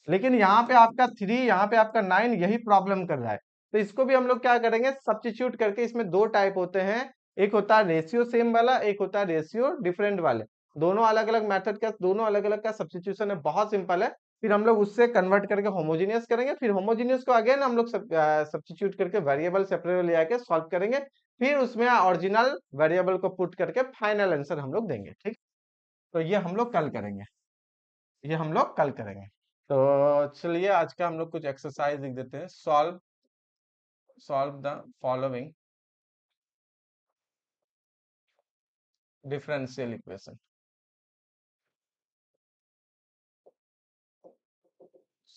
A: लेकिन यहाँ पे आपका 3, यहाँ पे आपका 9, यही प्रॉब्लम कर रहा है। तो इसको भी हम लोग क्या करेंगे, सब्स्टिट्यूट करके, इसमें दो टाइप होते हैं, एक होता है रेशियो सेम वाला, एक होता है रेशियो डिफरेंट वाले, दोनों अलग अलग मेथड का, दोनों अलग अलग का सब्स्टिट्यूशन है, बहुत सिंपल है। फिर हम लोग उससे कन्वर्ट करके होमोजेनियस करेंगे, फिर होमोजेनियस को अगेन हम लोग सब्स्टिट्यूट करके वेरिएबल सेपरेबल ले आके सॉल्व करेंगे, फिर उसमें ओरिजिनल वेरिएबल को पुट करके फाइनल आंसर हम लोग देंगे, ठीक। तो ये हम लोग कल करेंगे, ये हम लोग कल करेंगे। तो चलिए आज का हम लोग कुछ एक्सरसाइज लिख देते हैं। Solve solve the following differential equation.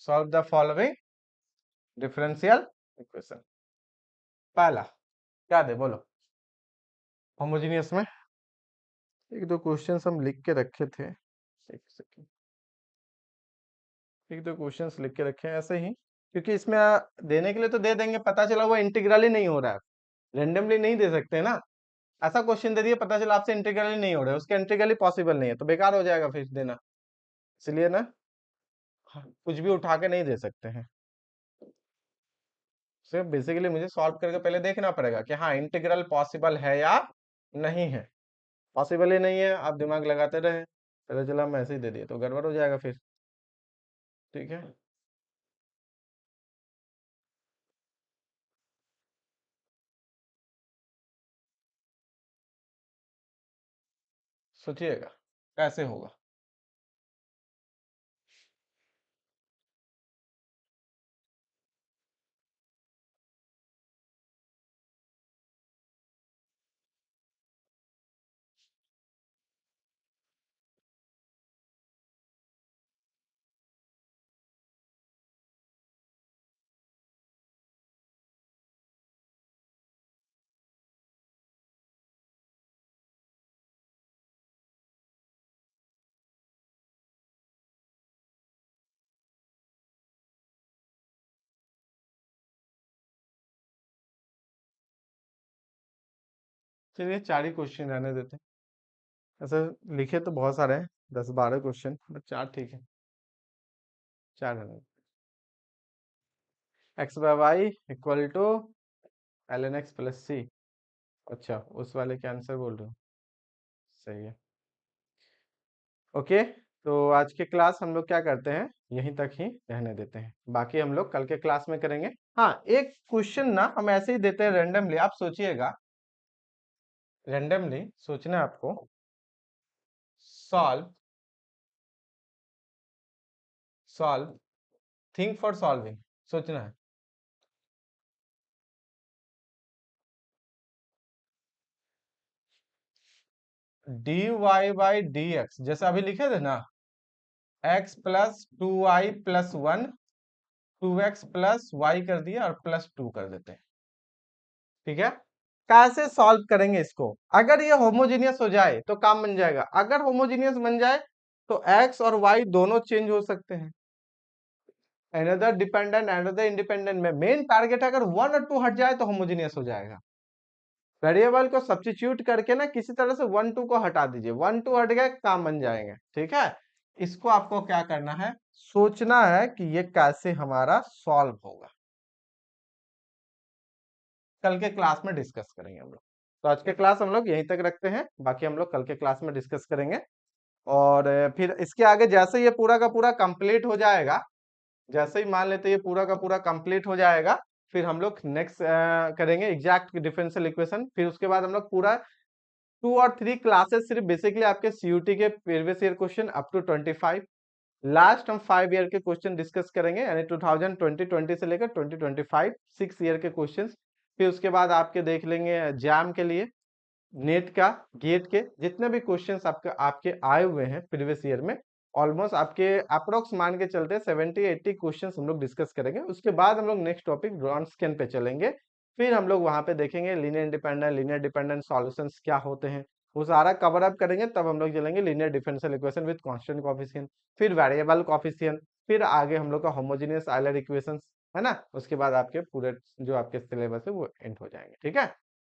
A: Solve the following differential equation. पहला क्या दे बोलो, होमोजेनियस में एक दो क्वेश्चंस हम लिख के रखे थे, एक सेकंड, एक दो क्वेश्चंस लिख के रखे हैं ऐसे ही, क्योंकि इसमें देने के लिए तो दे देंगे, पता चला वो इंटीग्रल ही नहीं हो रहा है, रेंडमली नहीं दे सकते ना। ऐसा क्वेश्चन दे दिए, पता चला आपसे इंटीग्रल ही नहीं हो रहा है, उसका इंटीग्रल ही पॉसिबल नहीं है, तो बेकार हो जाएगा फिर देना, इसलिए ना कुछ भी उठा के नहीं दे सकते हैं। सिर्फ बेसिकली मुझे सॉल्व करके पहले देखना पड़ेगा कि हाँ इंटीग्रल पॉसिबल है या नहीं है। पॉसिबल ही नहीं है, आप दिमाग लगाते रहे, पता चला हम ऐसे ही दे दिए, तो गड़बड़ हो जाएगा फिर, ठीक है। सोचिएगा कैसे होगा। चलिए 4 ही क्वेश्चन रहने देते हैं, ऐसे लिखे तो बहुत सारे हैं, 10-12 क्वेश्चन, बट 4 ठीक है, 4 रहने। X by y equal to l n x plus c, अच्छा उस वाले के आंसर बोल रहे हो, सही है। ओके, तो आज के क्लास हम लोग क्या करते हैं, यहीं तक ही रहने देते हैं, बाकी हम लोग कल के क्लास में करेंगे। हाँ एक क्वेश्चन ना हम ऐसे ही देते हैं रेंडमली, आप सोचिएगा, रेंडमली सोचना है आपको। Solve solve think for solving, सोचना है। dy बाई डी एक्स, जैसा अभी लिखे थे ना, x plus 2y plus 1, 2x plus y कर दिया और प्लस 2 कर देते हैं, ठीक है। कैसे सॉल्व करेंगे इसको। अगर ये होमोजीनियस हो जाए तो काम बन जाएगा, अगर होमोजीनियस बन जाए तो x और y दोनों चेंज हो सकते हैं, अनदर डिपेंडेंट अनदर इंडिपेंडेंट में। मेन टारगेट अगर 1 और 2 हट जाए तो होमोजीनियस हो जाएगा। वेरिएबल को सब्स्टिट्यूट करके ना किसी तरह से 1 2 को हटा दीजिए, 1 2 हट गए काम बन जाएंगे, ठीक है। इसको आपको क्या करना है, सोचना है कि ये कैसे हमारा सॉल्व होगा। कल के क्लास में डिस्कस करेंगे हम लोग। तो आज के क्लास हम लोग यहीं तक रखते हैं, बाकी हम लोग कल के क्लास में डिस्कस करेंगे। और फिर इसके आगे जैसे ये पूरा का पूरा कंप्लीट हो जाएगा, जैसे ही मान लेते ये पूरा का पूरा कंप्लीट हो जाएगा, फिर हम लोग नेक्स्ट करेंगे एग्जैक्ट डिफरेंशियल इक्वेशन। फिर उसके बाद हम लोग पूरा 2 और 3 क्लासेस सिर्फ बेसिकली आपके सीयूटी के previous year question up to 25, last हम 5 ईयर के क्वेश्चन डिस्कस करेंगे, यानी 2020 से लेकर 2025 6 ईयर के क्वेश्चंस। फिर उसके बाद आपके देख लेंगे जैम के लिए, नेट का, गेट के जितने भी क्वेश्चंस आपके आए हुए हैं प्रीवियस ईयर में, ऑलमोस्ट आपके अप्रोक्स मान के चलते 70-80 क्वेश्चंस हम लोग डिस्कस करेंगे। उसके बाद हम लोग नेक्स्ट टॉपिक ब्रॉन्स्कियन पे चलेंगे। फिर हम लोग वहां पे देखेंगे लीनियर डिपेंडेंट सॉल्यूशंस क्या होते हैं, वो सारा कवर अप करेंगे। तब हम लोग चलेंगे linear differential equation with constant coefficient, फिर वेरिएबल कोएफिशिएंट, फिर आगे हम लोग का होमोजेनियस आइलर इक्वेशंस, है ना। उसके बाद आपके पूरे जो आपके सिलेबस है वो एंड हो जाएंगे, ठीक है।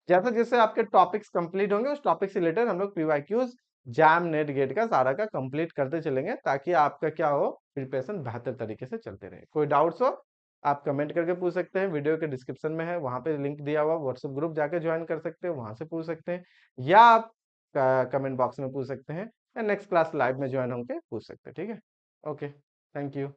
A: जैसे जैसे आपके टॉपिक्स कंप्लीट होंगे उस टॉपिक से रिलेटेड हम लोग पीवाईक्यूज जैम नेट गेट का सारा का कंप्लीट करते चलेंगे, ताकि आपका क्या हो, प्रिपरेशन बेहतर तरीके से चलते रहे। कोई डाउट्स हो आप कमेंट करके पूछ सकते हैं, वीडियो के डिस्क्रिप्शन में है, वहां पे लिंक दिया हुआ, व्हाट्सएप ग्रुप जाके ज्वाइन कर सकते हैं, वहां से पूछ सकते हैं, या आप कमेंट बॉक्स में पूछ सकते हैं, या नेक्स्ट क्लास लाइव में ज्वाइन होकर पूछ सकते हैं, ठीक है। Okay, thank you.